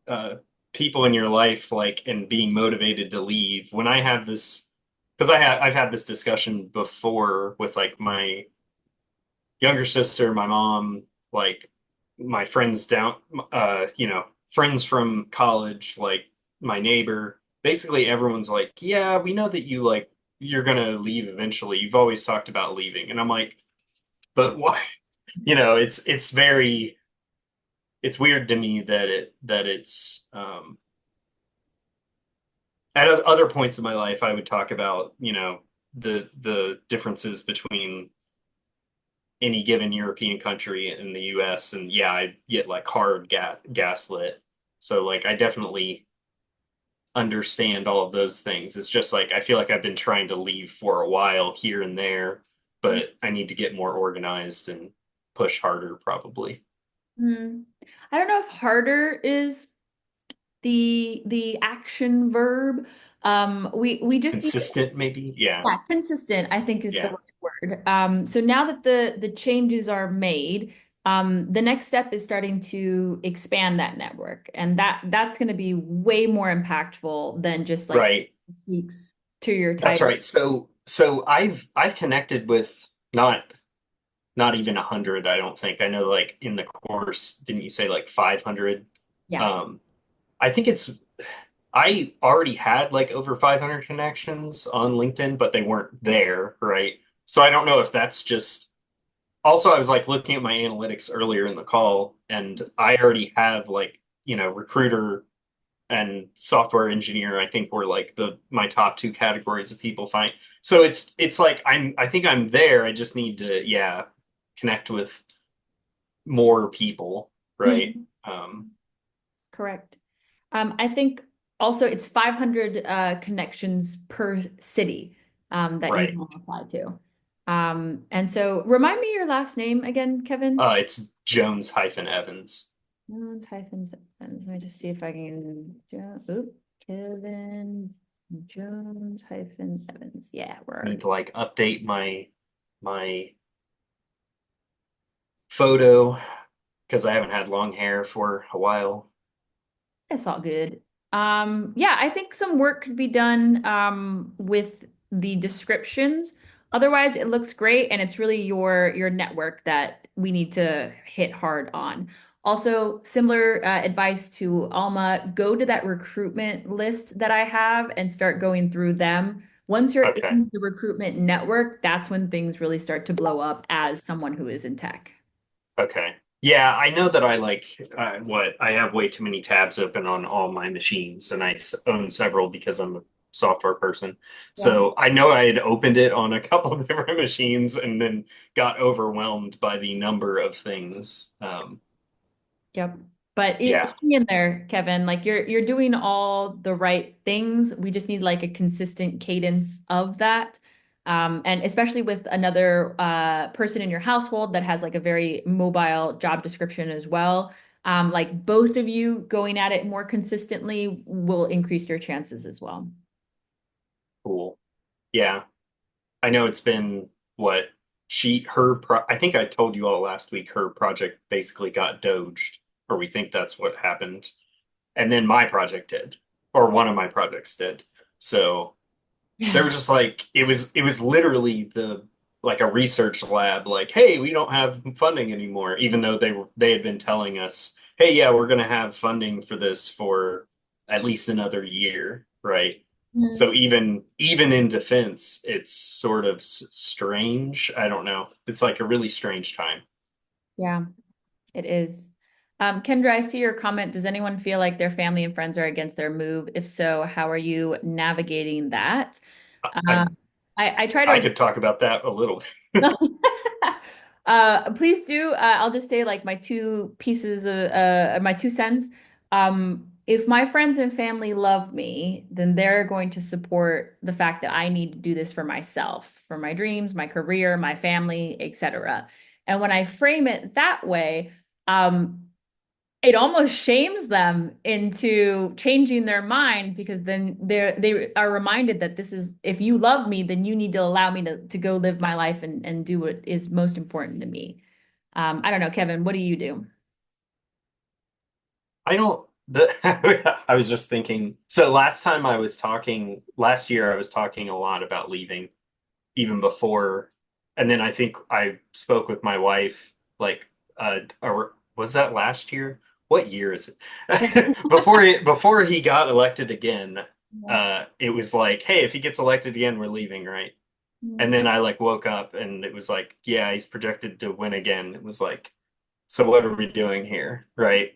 [SPEAKER 9] uh people in your life like and being motivated to leave. When I have this because I've had this discussion before with like my younger sister, my mom, like my friends down, friends from college, like my neighbor. Basically, everyone's like, "Yeah, we know that you're gonna leave eventually. You've always talked about leaving," and I'm like, "But why?" It's weird to me that it's at other points in my life I would talk about the differences between any given European country in the US, and yeah, I get like hard gaslit. So like I definitely understand all of those things. It's just like I feel like I've been trying to leave for a while here and there, but I need to get more organized and push harder probably.
[SPEAKER 1] Mm. I don't know if harder is the action verb. We just need
[SPEAKER 9] Consistent maybe? Yeah.
[SPEAKER 1] yeah, consistent, I think is the
[SPEAKER 9] Yeah.
[SPEAKER 1] right word. So now that the changes are made, the next step is starting to expand that network, and that's going to be way more impactful than just like
[SPEAKER 9] Right.
[SPEAKER 1] tweaks to your
[SPEAKER 9] That's
[SPEAKER 1] title.
[SPEAKER 9] right. So I've connected with not even 100, I don't think. I know like in the course, didn't you say like 500?
[SPEAKER 1] Yeah.
[SPEAKER 9] Um, I think I already had like over 500 connections on LinkedIn, but they weren't there, right? So I don't know if that's just also I was like looking at my analytics earlier in the call, and I already have like, recruiter and software engineer, I think were like the my top two categories of people find. So it's like I think I'm there. I just need to, yeah, connect with more people, right?
[SPEAKER 1] Mhm. Correct. I think also it's 500 connections per city that you
[SPEAKER 9] Right.
[SPEAKER 1] can apply to. And so remind me your last name again, Kevin.
[SPEAKER 9] It's Jones hyphen Evans.
[SPEAKER 1] Jones hyphen Evans. Let me just see if I can. Oop, Kevin Jones hyphen Evans. Yeah, where are
[SPEAKER 9] Need
[SPEAKER 1] you?
[SPEAKER 9] to like update my photo because I haven't had long hair for a while.
[SPEAKER 1] It's all good. Yeah, I think some work could be done with the descriptions. Otherwise, it looks great, and it's really your network that we need to hit hard on. Also, similar advice to Alma, go to that recruitment list that I have and start going through them. Once you're
[SPEAKER 9] Okay.
[SPEAKER 1] in the recruitment network, that's when things really start to blow up as someone who is in tech.
[SPEAKER 9] Okay. Yeah, I know that I like what I have way too many tabs open on all my machines, and own several because I'm a software person.
[SPEAKER 1] Yeah.
[SPEAKER 9] So I know I had opened it on a couple of different machines and then got overwhelmed by the number of things.
[SPEAKER 1] Yep. But
[SPEAKER 9] Yeah.
[SPEAKER 1] hang in there, Kevin. Like you're doing all the right things. We just need like a consistent cadence of that. And especially with another person in your household that has like a very mobile job description as well. Like both of you going at it more consistently will increase your chances as well.
[SPEAKER 9] Cool. Yeah. I know it's been what I think I told you all last week her project basically got doged, or we think that's what happened. And then my project did, or one of my projects did. So they were
[SPEAKER 1] Yeah.
[SPEAKER 9] just like it was literally the like a research lab, like, hey, we don't have funding anymore, even though they had been telling us, hey, yeah, we're gonna have funding for this for at least another year, right? So even in defense, it's sort of strange. I don't know. It's like a really strange time.
[SPEAKER 1] Yeah, it is. Kendra, I see your comment. Does anyone feel like their family and friends are against their move? If so, how are you navigating that?
[SPEAKER 9] I
[SPEAKER 1] I try
[SPEAKER 9] I
[SPEAKER 1] to
[SPEAKER 9] could talk about that a little.
[SPEAKER 1] Please do. I'll just say like my two pieces of my 2 cents. If my friends and family love me, then they're going to support the fact that I need to do this for myself, for my dreams, my career, my family, etc. And when I frame it that way, um, it almost shames them into changing their mind because then they are reminded that this is if you love me, then you need to allow me to go live my life and do what is most important to me. I don't know, Kevin, what do you do?
[SPEAKER 9] I don't I was just thinking. So last year I was talking a lot about leaving even before, and then I think I spoke with my wife like or was that last year? What year is it? Before he got elected again, it was like, hey, if he gets elected again, we're leaving, right? And then I like woke up and it was like, yeah, he's projected to win again. It was like, so what are we doing here, right?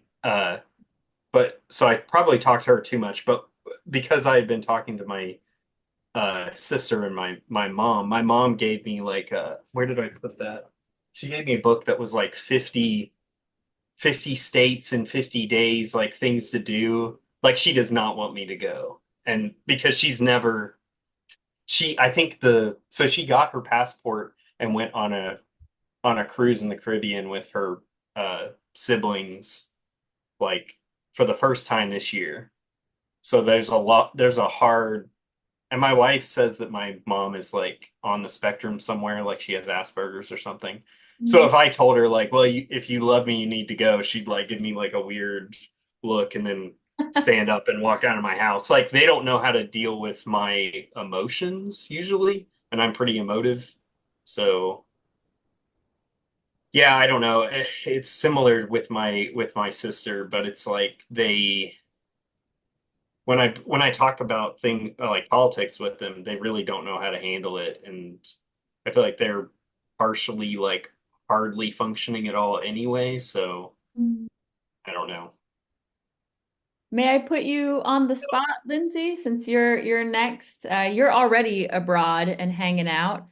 [SPEAKER 9] But so I probably talked to her too much, but because I had been talking to my sister and my mom gave me like where did I put that? She gave me a book that was like 50 states in 50 days, like things to do. Like she does not want me to go. And because I think so she got her passport and went on a cruise in the Caribbean with her siblings like for the first time this year. So there's a hard, and my wife says that my mom is like on the spectrum somewhere, like she has Asperger's or something. So if I told her like, well, if you love me, you need to go, she'd like give me like a weird look and then stand up and walk out of my house. Like they don't know how to deal with my emotions usually, and I'm pretty emotive. So yeah, I don't know. It's similar with my sister, but it's like when I talk about thing like politics with them, they really don't know how to handle it, and I feel like they're partially like hardly functioning at all anyway. So I don't know.
[SPEAKER 1] May I put you on the spot, Lindsay, since you're next? You're already abroad and hanging out.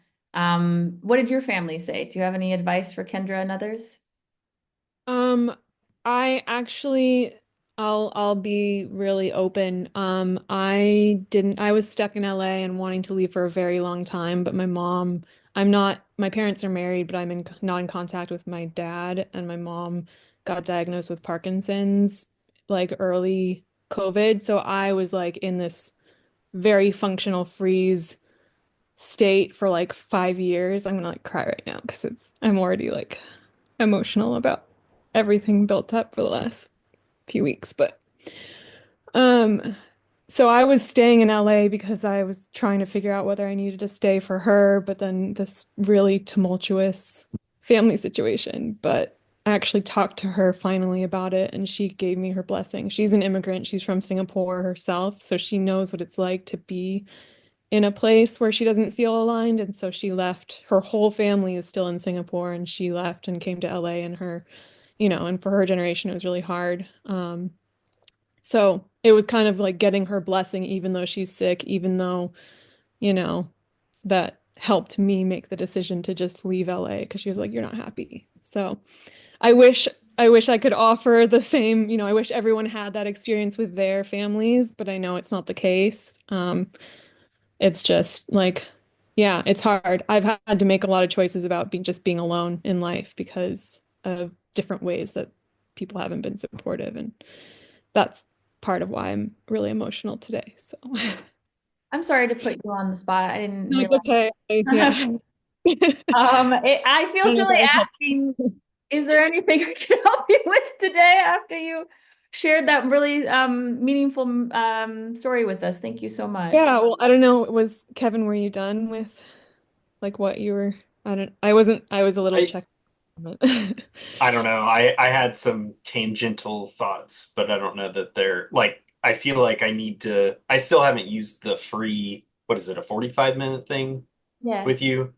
[SPEAKER 1] What did your family say? Do you have any advice for Kendra and others?
[SPEAKER 10] Um, I actually I'll be really open. I was stuck in LA and wanting to leave for a very long time, but my parents are married, but not in contact with my dad, and my mom got diagnosed with Parkinson's like early COVID. So I was like in this very functional freeze state for like 5 years. I'm gonna like cry right now because I'm already like emotional about everything built up for the last few weeks. But um, so I was staying in LA because I was trying to figure out whether I needed to stay for her, but then this really tumultuous family situation. But I actually talked to her finally about it, and she gave me her blessing. She's an immigrant. She's from Singapore herself, so she knows what it's like to be in a place where she doesn't feel aligned. And so she left. Her whole family is still in Singapore, and she left and came to LA. And and for her generation, it was really hard. So it was kind of like getting her blessing, even though she's sick, even though, you know, that helped me make the decision to just leave LA because she was like, "You're not happy." So I wish I wish I could offer the same, I wish everyone had that experience with their families, but I know it's not the case. It's just like, yeah, it's hard. I've had to make a lot of choices about being alone in life because of different ways that people haven't been supportive, and that's part of why I'm really emotional today. So,
[SPEAKER 1] I'm sorry to put you on the spot. I didn't
[SPEAKER 10] no, it's
[SPEAKER 1] realize.
[SPEAKER 10] okay. Yeah.
[SPEAKER 1] I feel
[SPEAKER 10] None of
[SPEAKER 1] silly
[SPEAKER 10] that was
[SPEAKER 1] asking,
[SPEAKER 10] helpful.
[SPEAKER 1] is there anything I can help you with today after you shared that really meaningful story with us? Thank you so much.
[SPEAKER 10] Yeah, well, I don't know. Kevin, were you done with like what you were? I wasn't, I was a little
[SPEAKER 9] I
[SPEAKER 10] checked. But
[SPEAKER 9] I don't know. I had some tangential thoughts, but I don't know that they're like I feel like I need to. I still haven't used the free, what is it, a 45-minute thing
[SPEAKER 1] Yes.
[SPEAKER 9] with you?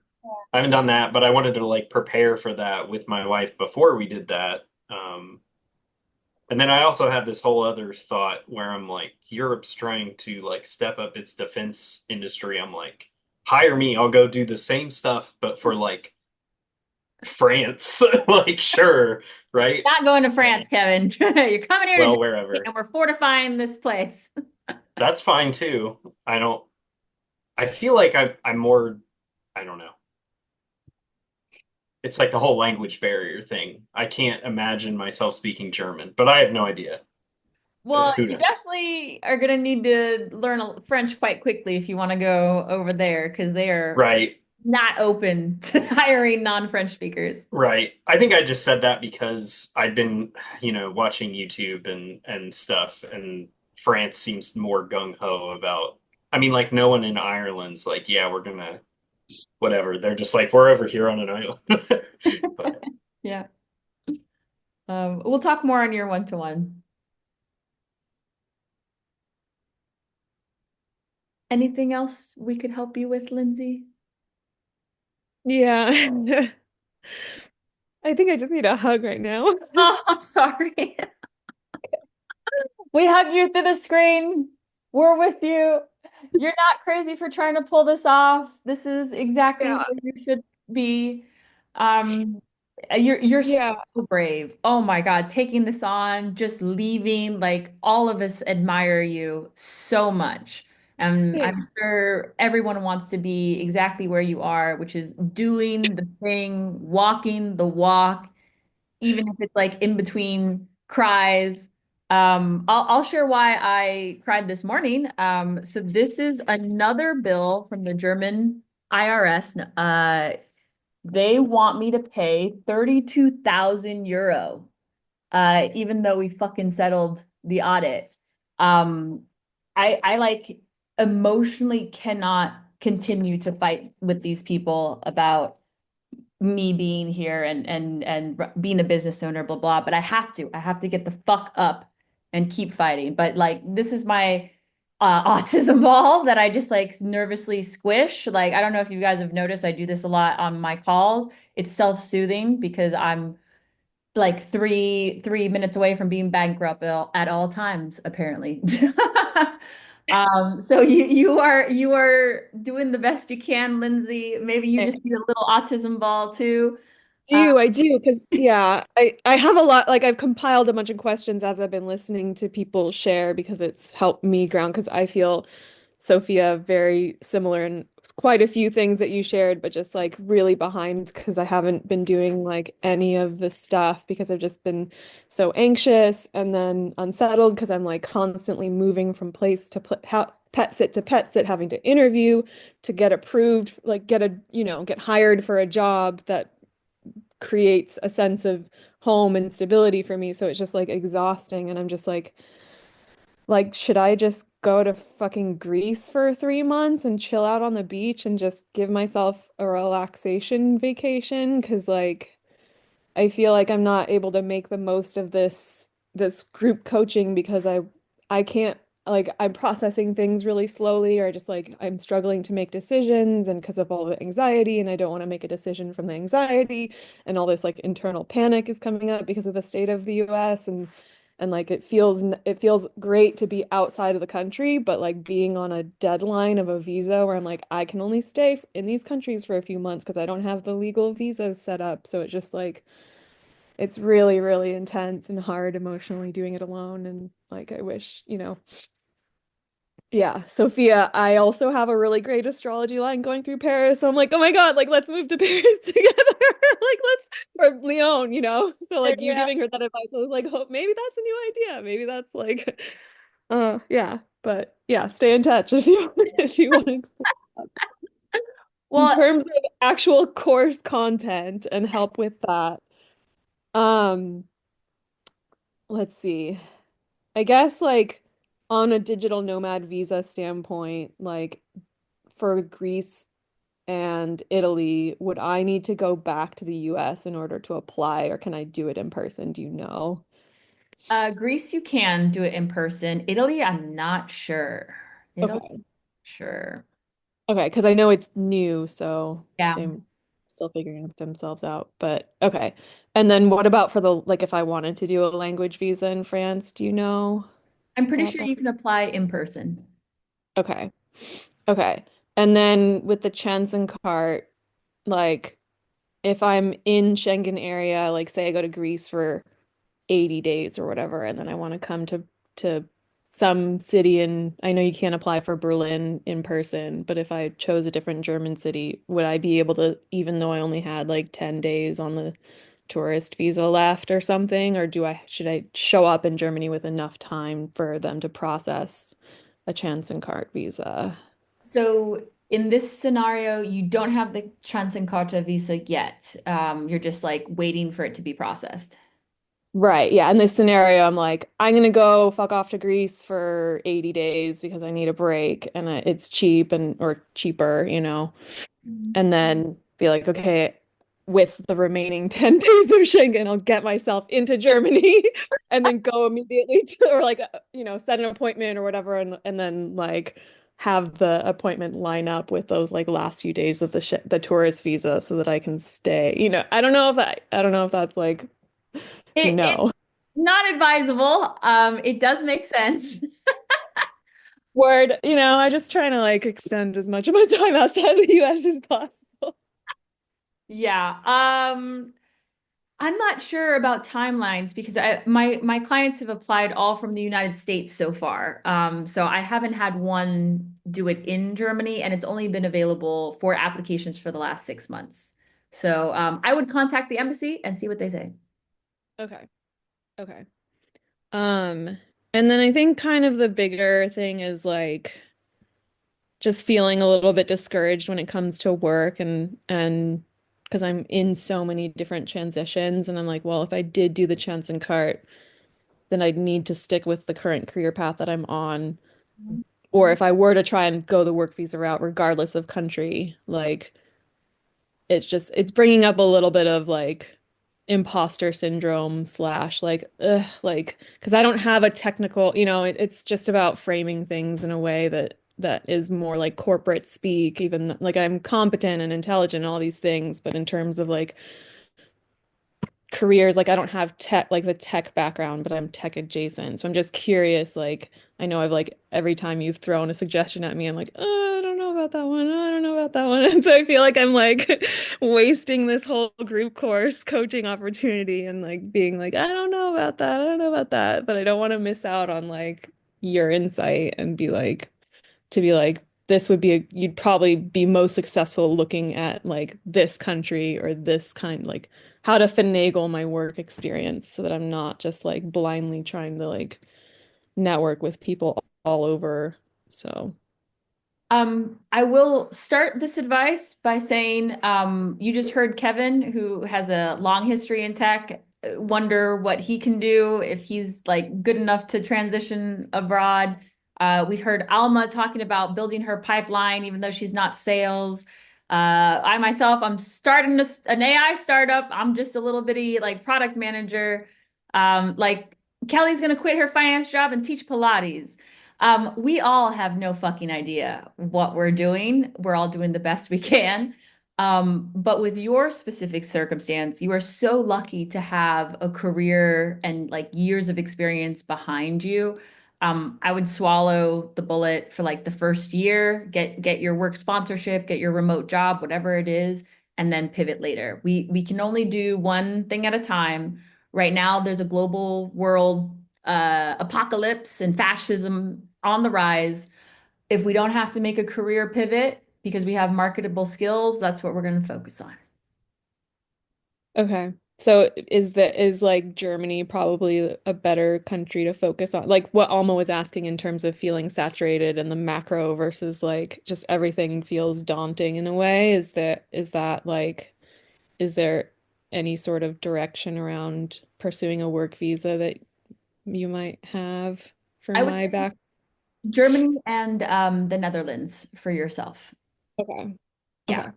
[SPEAKER 9] I haven't done that, but I wanted to like prepare for that with my wife before we did that. And then I also had this whole other thought where I'm like, Europe's trying to like step up its defense industry. I'm like, hire me, I'll go do the same stuff, but for like France. Like, sure, right?
[SPEAKER 1] Not going to France, Kevin. You're coming here to
[SPEAKER 9] Well,
[SPEAKER 1] Germany,
[SPEAKER 9] wherever.
[SPEAKER 1] and we're fortifying this place.
[SPEAKER 9] That's fine too. I don't, I feel like I'm more, I don't know. It's like the whole language barrier thing. I can't imagine myself speaking German, but I have no idea.
[SPEAKER 1] Well,
[SPEAKER 9] Who
[SPEAKER 1] you
[SPEAKER 9] knows?
[SPEAKER 1] definitely are going to need to learn French quite quickly if you want to go over there because they are
[SPEAKER 9] Right,
[SPEAKER 1] not open to hiring non-French speakers.
[SPEAKER 9] right. I think I just said that because I've been, watching YouTube and stuff, and France seems more gung-ho about, I mean, like no one in Ireland's like, yeah, we're gonna whatever. They're just like, we're over here on an island. But
[SPEAKER 1] Yeah. We'll talk more on your one-to-one. Anything else we could help you with, Lindsay?
[SPEAKER 10] Yeah. I think I just need a hug right now.
[SPEAKER 1] Oh, I'm sorry. We hug you through the screen. We're with you. You're not crazy for trying to pull this off. This is exactly
[SPEAKER 10] Yeah.
[SPEAKER 1] where you should be. Um, you're so
[SPEAKER 10] Yeah.
[SPEAKER 1] brave. Oh my God, taking this on, just leaving, like all of us admire you so much. And
[SPEAKER 10] Yeah.
[SPEAKER 1] I'm sure everyone wants to be exactly where you are, which is doing the thing, walking the walk even if it's like in between cries. I'll share why I cried this morning. So this is another bill from the German IRS. They want me to pay 32,000 euro, even though we fucking settled the audit. Um, I like emotionally cannot continue to fight with these people about me being here and being a business owner, blah blah. But I have to get the fuck up and keep fighting. But like this is my autism ball that I just like nervously squish. Like I don't know if you guys have noticed, I do this a lot on my calls. It's self-soothing because I'm like three minutes away from being bankrupt at all times, apparently. So you are doing the best you can, Lindsay. Maybe you just need a little autism ball too. Uh,
[SPEAKER 10] I do, because yeah, I have a lot, like I've compiled a bunch of questions as I've been listening to people share because it's helped me ground because I feel Sophia very similar in quite a few things that you shared, but just like really behind because I haven't been doing like any of the stuff because I've just been so anxious and then unsettled because I'm like constantly moving from place to pet sit to pet sit, having to interview to get approved, like get hired for a job that creates a sense of home and stability for me. So it's just like exhausting. And I'm just like, should I just go to fucking Greece for 3 months and chill out on the beach and just give myself a relaxation vacation? Because like I feel like I'm not able to make the most of this group coaching because I can't, like I'm processing things really slowly, or just like I'm struggling to make decisions and because of all the anxiety, and I don't want to make a decision from the anxiety, and all this like internal panic is coming up because of the state of the US, and like it feels great to be outside of the country, but like being on a deadline of a visa where I'm like I can only stay in these countries for a few months because I don't have the legal visas set up. So it's just like it's really, really intense and hard emotionally doing it alone. And like, I wish, yeah, Sophia, I also have a really great astrology line going through Paris. So I'm like, oh my God, like, let's move to Paris together. Like, or Lyon, So, like, you
[SPEAKER 1] yeah.
[SPEAKER 10] giving her that advice, I was like, oh, maybe that's a new idea. Maybe that's like, yeah. But yeah, stay in touch if you, if you want to. In
[SPEAKER 1] Well,
[SPEAKER 10] terms of actual course content and help with that. Um, let's see. I guess like on a digital nomad visa standpoint, like for Greece and Italy, would I need to go back to the US in order to apply, or can I do it in person? Do you know?
[SPEAKER 1] Greece, you can do it in person. Italy, I'm not sure. Italy,
[SPEAKER 10] Okay.
[SPEAKER 1] sure.
[SPEAKER 10] Okay, because I know it's new, so
[SPEAKER 1] Yeah.
[SPEAKER 10] they're still figuring it themselves out. But okay. And then what about for the like if I wanted to do a language visa in France, do you know
[SPEAKER 1] I'm pretty
[SPEAKER 10] about
[SPEAKER 1] sure
[SPEAKER 10] that?
[SPEAKER 1] you can apply in person.
[SPEAKER 10] Okay. Okay. And then with the Chanson cart, like if I'm in Schengen area, like say I go to Greece for 80 days or whatever, and then I want to come to some city and I know you can't apply for Berlin in person, but if I chose a different German city, would I be able to, even though I only had like 10 days on the tourist visa left or something, or should I show up in Germany with enough time for them to process a Chancenkarte visa?
[SPEAKER 1] So in this scenario, you don't have the Transincauta visa yet. You're just like waiting for it to be processed.
[SPEAKER 10] Right, yeah. In this scenario, I'm like, I'm gonna go fuck off to Greece for 80 days because I need a break and it's cheap and or cheaper, and then be like, okay, with the remaining 10 days of Schengen, I'll get myself into Germany and then go immediately to, or like, set an appointment or whatever, and then like have the appointment line up with those like last few days of the tourist visa so that I can stay. I don't know if that's like,
[SPEAKER 1] It's
[SPEAKER 10] no.
[SPEAKER 1] not advisable. It does make sense.
[SPEAKER 10] Word, I just trying to like extend as much of my time outside the US as possible.
[SPEAKER 1] Yeah. I'm not sure about timelines because my clients have applied all from the United States so far. So I haven't had one do it in Germany, and it's only been available for applications for the last 6 months. So I would contact the embassy and see what they say.
[SPEAKER 10] Okay. Okay. Um, and then I think kind of the bigger thing is like just feeling a little bit discouraged when it comes to work and because I'm in so many different transitions and I'm like, well, if I did do the chance and cart, then I'd need to stick with the current career path that I'm on. Or if I were to try and go the work visa route, regardless of country, like it's bringing up a little bit of like imposter syndrome slash like because I don't have a technical, it's just about framing things in a way that is more like corporate speak, even like I'm competent and intelligent and all these things, but in terms of like careers, like I don't have tech like the tech background, but I'm tech adjacent. So I'm just curious, like I know I've like every time you've thrown a suggestion at me, I'm like, I don't know about that one. Oh, I don't know about that one. And so I feel like I'm like wasting this whole group course coaching opportunity and like being like, I don't know about that. I don't know about that. But I don't want to miss out on like your insight and be like, this would be you'd probably be most successful looking at like this country or this kind, like how to finagle my work experience so that I'm not just like blindly trying to like network with people all over. So,
[SPEAKER 1] I will start this advice by saying, you just heard Kevin, who has a long history in tech, wonder what he can do if he's like good enough to transition abroad. We've heard Alma talking about building her pipeline, even though she's not sales. I myself, I'm starting an AI startup. I'm just a little bitty like product manager. Like Kelly's gonna quit her finance job and teach Pilates. We all have no fucking idea what we're doing. We're all doing the best we can. But with your specific circumstance, you are so lucky to have a career and like years of experience behind you. I would swallow the bullet for like the first year, get your work sponsorship, get your remote job, whatever it is, and then pivot later. We can only do one thing at a time. Right now, there's a global world apocalypse and fascism on the rise. If we don't have to make a career pivot because we have marketable skills, that's what we're going to focus on.
[SPEAKER 10] okay. So is like Germany probably a better country to focus on? Like what Alma was asking in terms of feeling saturated and the macro versus like just everything feels daunting in a way. Is that like is there any sort of direction around pursuing a work visa that you might have for
[SPEAKER 1] I would
[SPEAKER 10] my
[SPEAKER 1] say
[SPEAKER 10] back?
[SPEAKER 1] Germany and the Netherlands for yourself.
[SPEAKER 10] Okay.
[SPEAKER 1] Yeah.
[SPEAKER 10] Okay.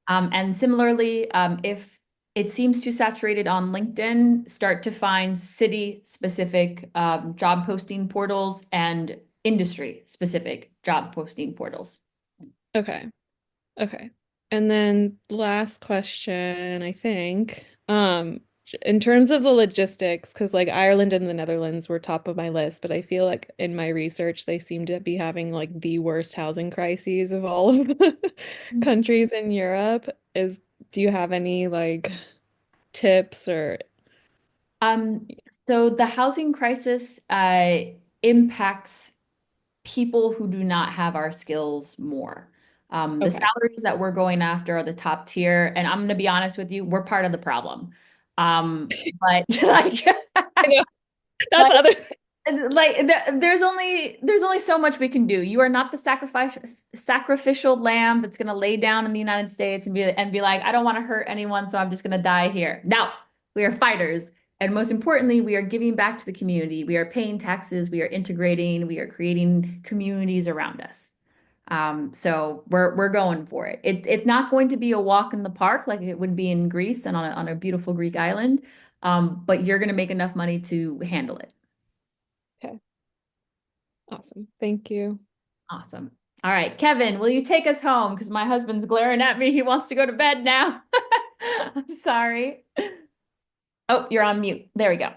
[SPEAKER 1] And similarly, if it seems too saturated on LinkedIn. Start to find city-specific job posting portals and industry-specific job posting portals.
[SPEAKER 10] Okay. Okay. And then last question, I think. In terms of the logistics, because like Ireland and the Netherlands were top of my list, but I feel like in my research they seem to be having like the worst housing crises of all of the countries in Europe. Do you have any like tips or
[SPEAKER 1] Um, so the housing crisis impacts people who do not have our skills more. The
[SPEAKER 10] okay.
[SPEAKER 1] salaries that we're going after are the top tier, and I'm going to be honest with you, we're part of the problem. But like,
[SPEAKER 10] I know that's
[SPEAKER 1] like,
[SPEAKER 10] other
[SPEAKER 1] there's only so much we can do. You are not the sacrificial lamb that's going to lay down in the United States and be like, I don't want to hurt anyone, so I'm just going to die here. No, we are fighters. And most importantly, we are giving back to the community. We are paying taxes, we are integrating, we are creating communities around us. So we're going for it. It's not going to be a walk in the park like it would be in Greece and on a beautiful Greek island. But you're going to make enough money to handle it.
[SPEAKER 10] Okay. Awesome. Thank you.
[SPEAKER 1] Awesome. All right, Kevin, will you take us home? Because my husband's glaring at me. He wants to go to bed now. I'm sorry. Oh, you're on mute. There we go.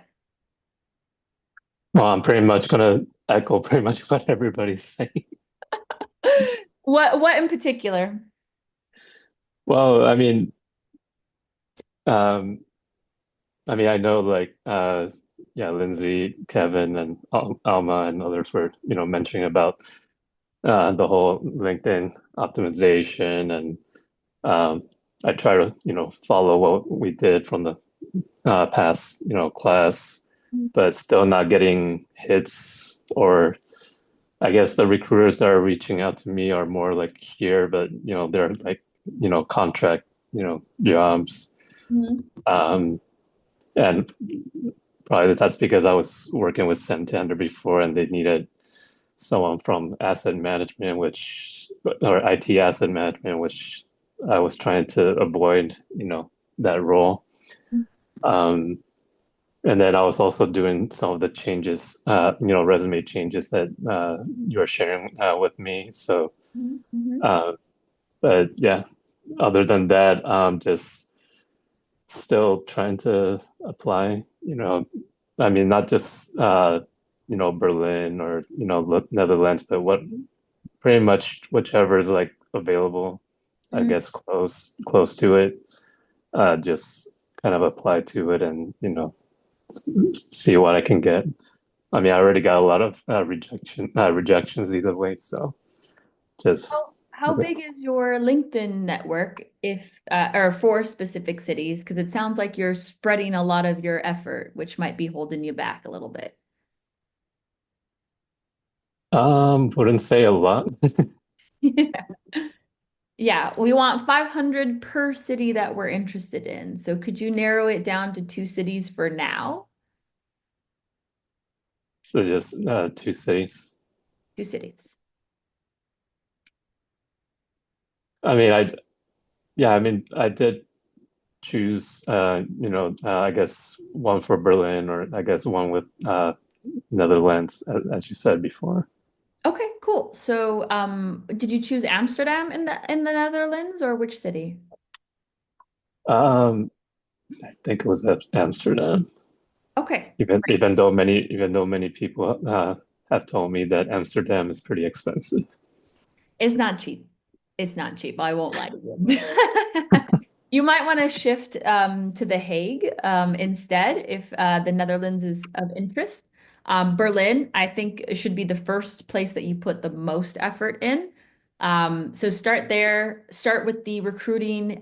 [SPEAKER 11] Well, I'm pretty much gonna echo pretty much what everybody's saying.
[SPEAKER 1] What in particular?
[SPEAKER 11] Well, um, I know like yeah, Lindsay, Kevin, and Alma and others were, mentioning about the whole LinkedIn optimization, and I try to, follow what we did from the past, class, but still not getting hits, or I guess the recruiters that are reaching out to me are more like here, but they're like, contract, jobs.
[SPEAKER 1] Mhm.
[SPEAKER 11] Um, and probably that's because I was working with Santander before and they needed someone from asset management, or IT asset management, which I was trying to avoid, that role. Um, and then I was also doing some of the changes, resume changes that you were sharing with me. So,
[SPEAKER 1] Mhm.
[SPEAKER 11] uh, but yeah, other than that, just still trying to apply, not just Berlin or Netherlands, but pretty much whichever is like available, I
[SPEAKER 1] Mhm.
[SPEAKER 11] guess close to it. Just kind of apply to it and see what I can get. I already got a lot of rejections either way, so just
[SPEAKER 1] How big is your LinkedIn network if or for specific cities? Because it sounds like you're spreading a lot of your effort, which might be holding you back a little bit.
[SPEAKER 11] wouldn't say a lot.
[SPEAKER 1] Yeah, we want 500 per city that we're interested in. So could you narrow it down to two cities for now?
[SPEAKER 11] So just 2 cities.
[SPEAKER 1] Two cities.
[SPEAKER 11] I mean, I yeah, I did choose I guess one for Berlin, or I guess one with Netherlands, as you said before.
[SPEAKER 1] Okay, cool. So did you choose Amsterdam in the Netherlands or which city?
[SPEAKER 11] Um, I think it was at Amsterdam.
[SPEAKER 1] Okay.
[SPEAKER 11] Even though many people have told me that Amsterdam is pretty expensive.
[SPEAKER 1] It's not cheap. It's not cheap. I won't lie to you. You might want to shift to The Hague instead if the Netherlands is of interest. Berlin, I think, should be the first place that you put the most effort in. So start there. Start with the recruiting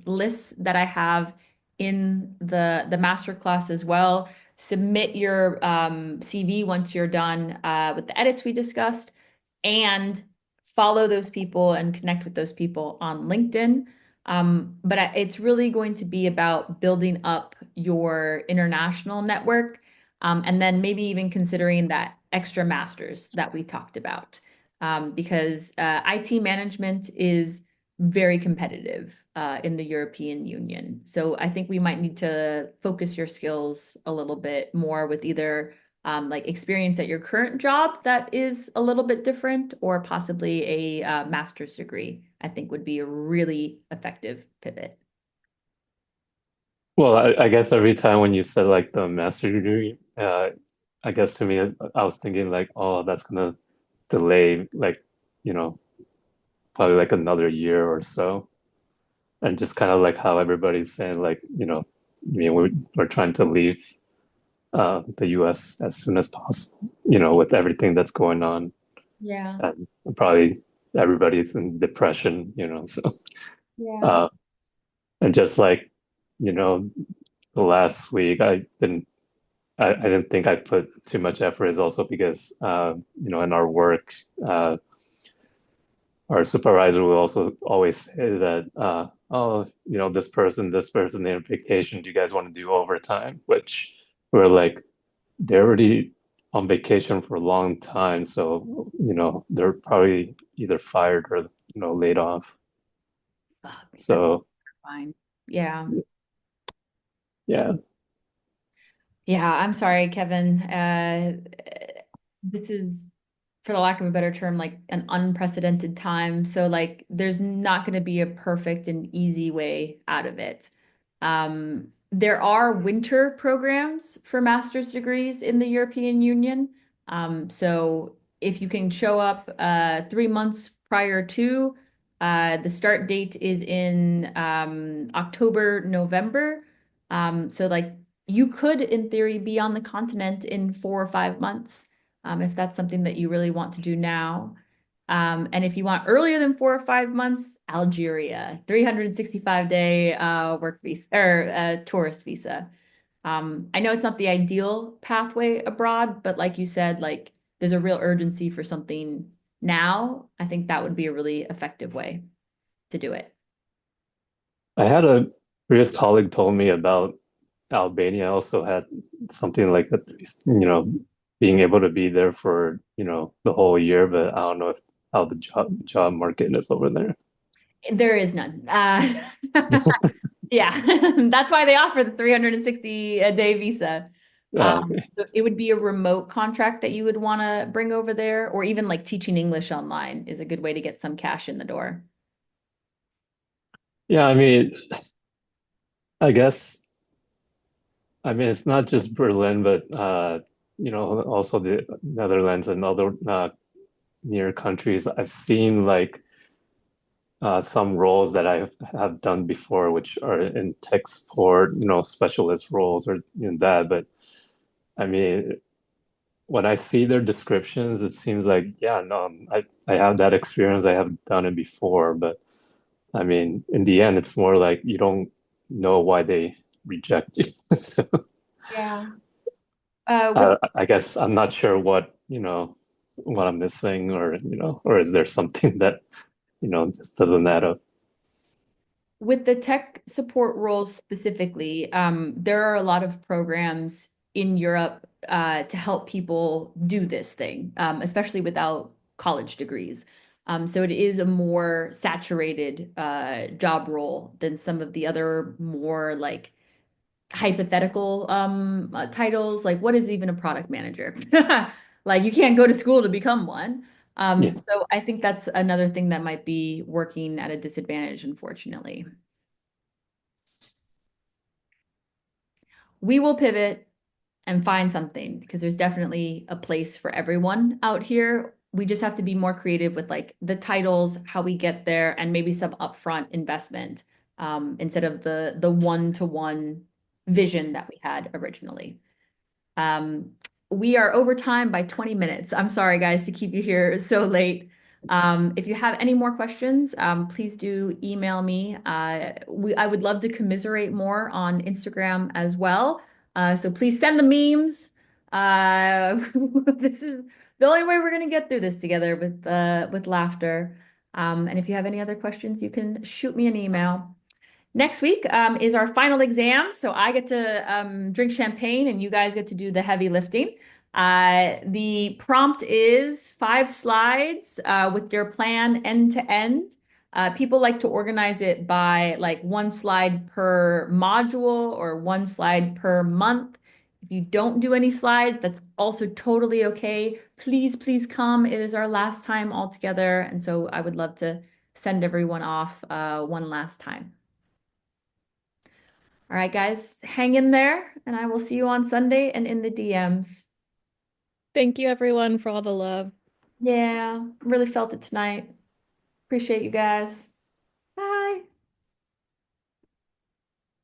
[SPEAKER 1] lists that I have in the master class as well. Submit your CV once you're done with the edits we discussed, and follow those people and connect with those people on LinkedIn. But it's really going to be about building up your international network, and then maybe even considering that extra masters that we talked about, because IT management is very competitive. in the European Union. So I think we might need to focus your skills a little bit more with either like experience at your current job that is a little bit different, or possibly a master's degree, I think would be a really effective pivot.
[SPEAKER 11] Well, I guess every time when you said like the master degree, I guess to me, I was thinking like, oh, that's gonna delay like, you know, probably like another year or so. And just kind of like how everybody's saying like, I mean, we're trying to leave the US as soon as possible, with everything that's going on.
[SPEAKER 1] Yeah.
[SPEAKER 11] And probably everybody's in depression, so
[SPEAKER 1] Yeah.
[SPEAKER 11] uh, and just like, the last week I didn't think I put too much effort is also because in our work our supervisor will also always say that oh, this person they're on vacation, do you guys want to do overtime? Which we're like, they're already on vacation for a long time, so they're probably either fired or laid off.
[SPEAKER 1] Fuck, that's
[SPEAKER 11] So
[SPEAKER 1] fine. Yeah.
[SPEAKER 11] yeah.
[SPEAKER 1] Yeah, I'm sorry, Kevin. This is, for the lack of a better term, like an unprecedented time. So like there's not going to be a perfect and easy way out of it. There are winter programs for master's degrees in the European Union. So if you can show up 3 months prior to, the start date is in October, November. So like you could, in theory, be on the continent in 4 or 5 months, if that's something that you really want to do now. And if you want earlier than 4 or 5 months, Algeria, 365-day work visa or tourist visa. I know it's not the ideal pathway abroad, but like you said, like there's a real urgency for something now. I think that would be a really effective way to do it.
[SPEAKER 11] I had a previous colleague told me about Albania also had something like that, being able to be there for, the whole year, but I don't know if how the job market is over there.
[SPEAKER 1] There is none. Yeah, that's why they offer the 360-day visa.
[SPEAKER 11] Okay.
[SPEAKER 1] So it would be a remote contract that you would want to bring over there, or even like teaching English online is a good way to get some cash in the door.
[SPEAKER 11] Yeah, I mean, I guess, it's not just Berlin, but also the Netherlands and other near countries. I've seen like some roles that have done before, which are in tech support, specialist roles or that. But I mean, when I see their descriptions, it seems like, yeah, no, I have that experience. I have done it before, but I mean, in the end, it's more like you don't know why they reject you. So
[SPEAKER 1] Yeah. With
[SPEAKER 11] I guess I'm not sure what I'm missing, or is there something that just doesn't add up?
[SPEAKER 1] With the tech support roles specifically, there are a lot of programs in Europe to help people do this thing, especially without college degrees. So it is a more saturated job role than some of the other more like hypothetical titles. Like, what is even a product manager? Like, you can't go to school to become one.
[SPEAKER 11] Yeah.
[SPEAKER 1] So I think that's another thing that might be working at a disadvantage, unfortunately. We will pivot and find something because there's definitely a place for everyone out here. We just have to be more creative with like the titles, how we get there, and maybe some upfront investment instead of the one-to-one vision that we had originally. Um, we are over time by 20 minutes. I'm sorry, guys, to keep you here so late. If you have any more questions, please do email me. I would love to commiserate more on Instagram as well. So please send the memes. This is the only way we're going to get through this together with laughter. And if you have any other questions, you can shoot me an email. Next week is our final exam, so I get to drink champagne and you guys get to do the heavy lifting. The prompt is 5 slides with your plan end to end. People like to organize it by like one slide per module or one slide per month. If you don't do any slides, that's also totally okay. Please, please come. It is our last time all together. And so I would love to send everyone off one last time. All right, guys, hang in there, and I will see you on Sunday and in the DMs.
[SPEAKER 10] Thank you, everyone, for all the love.
[SPEAKER 1] Yeah, really felt it tonight. Appreciate you guys.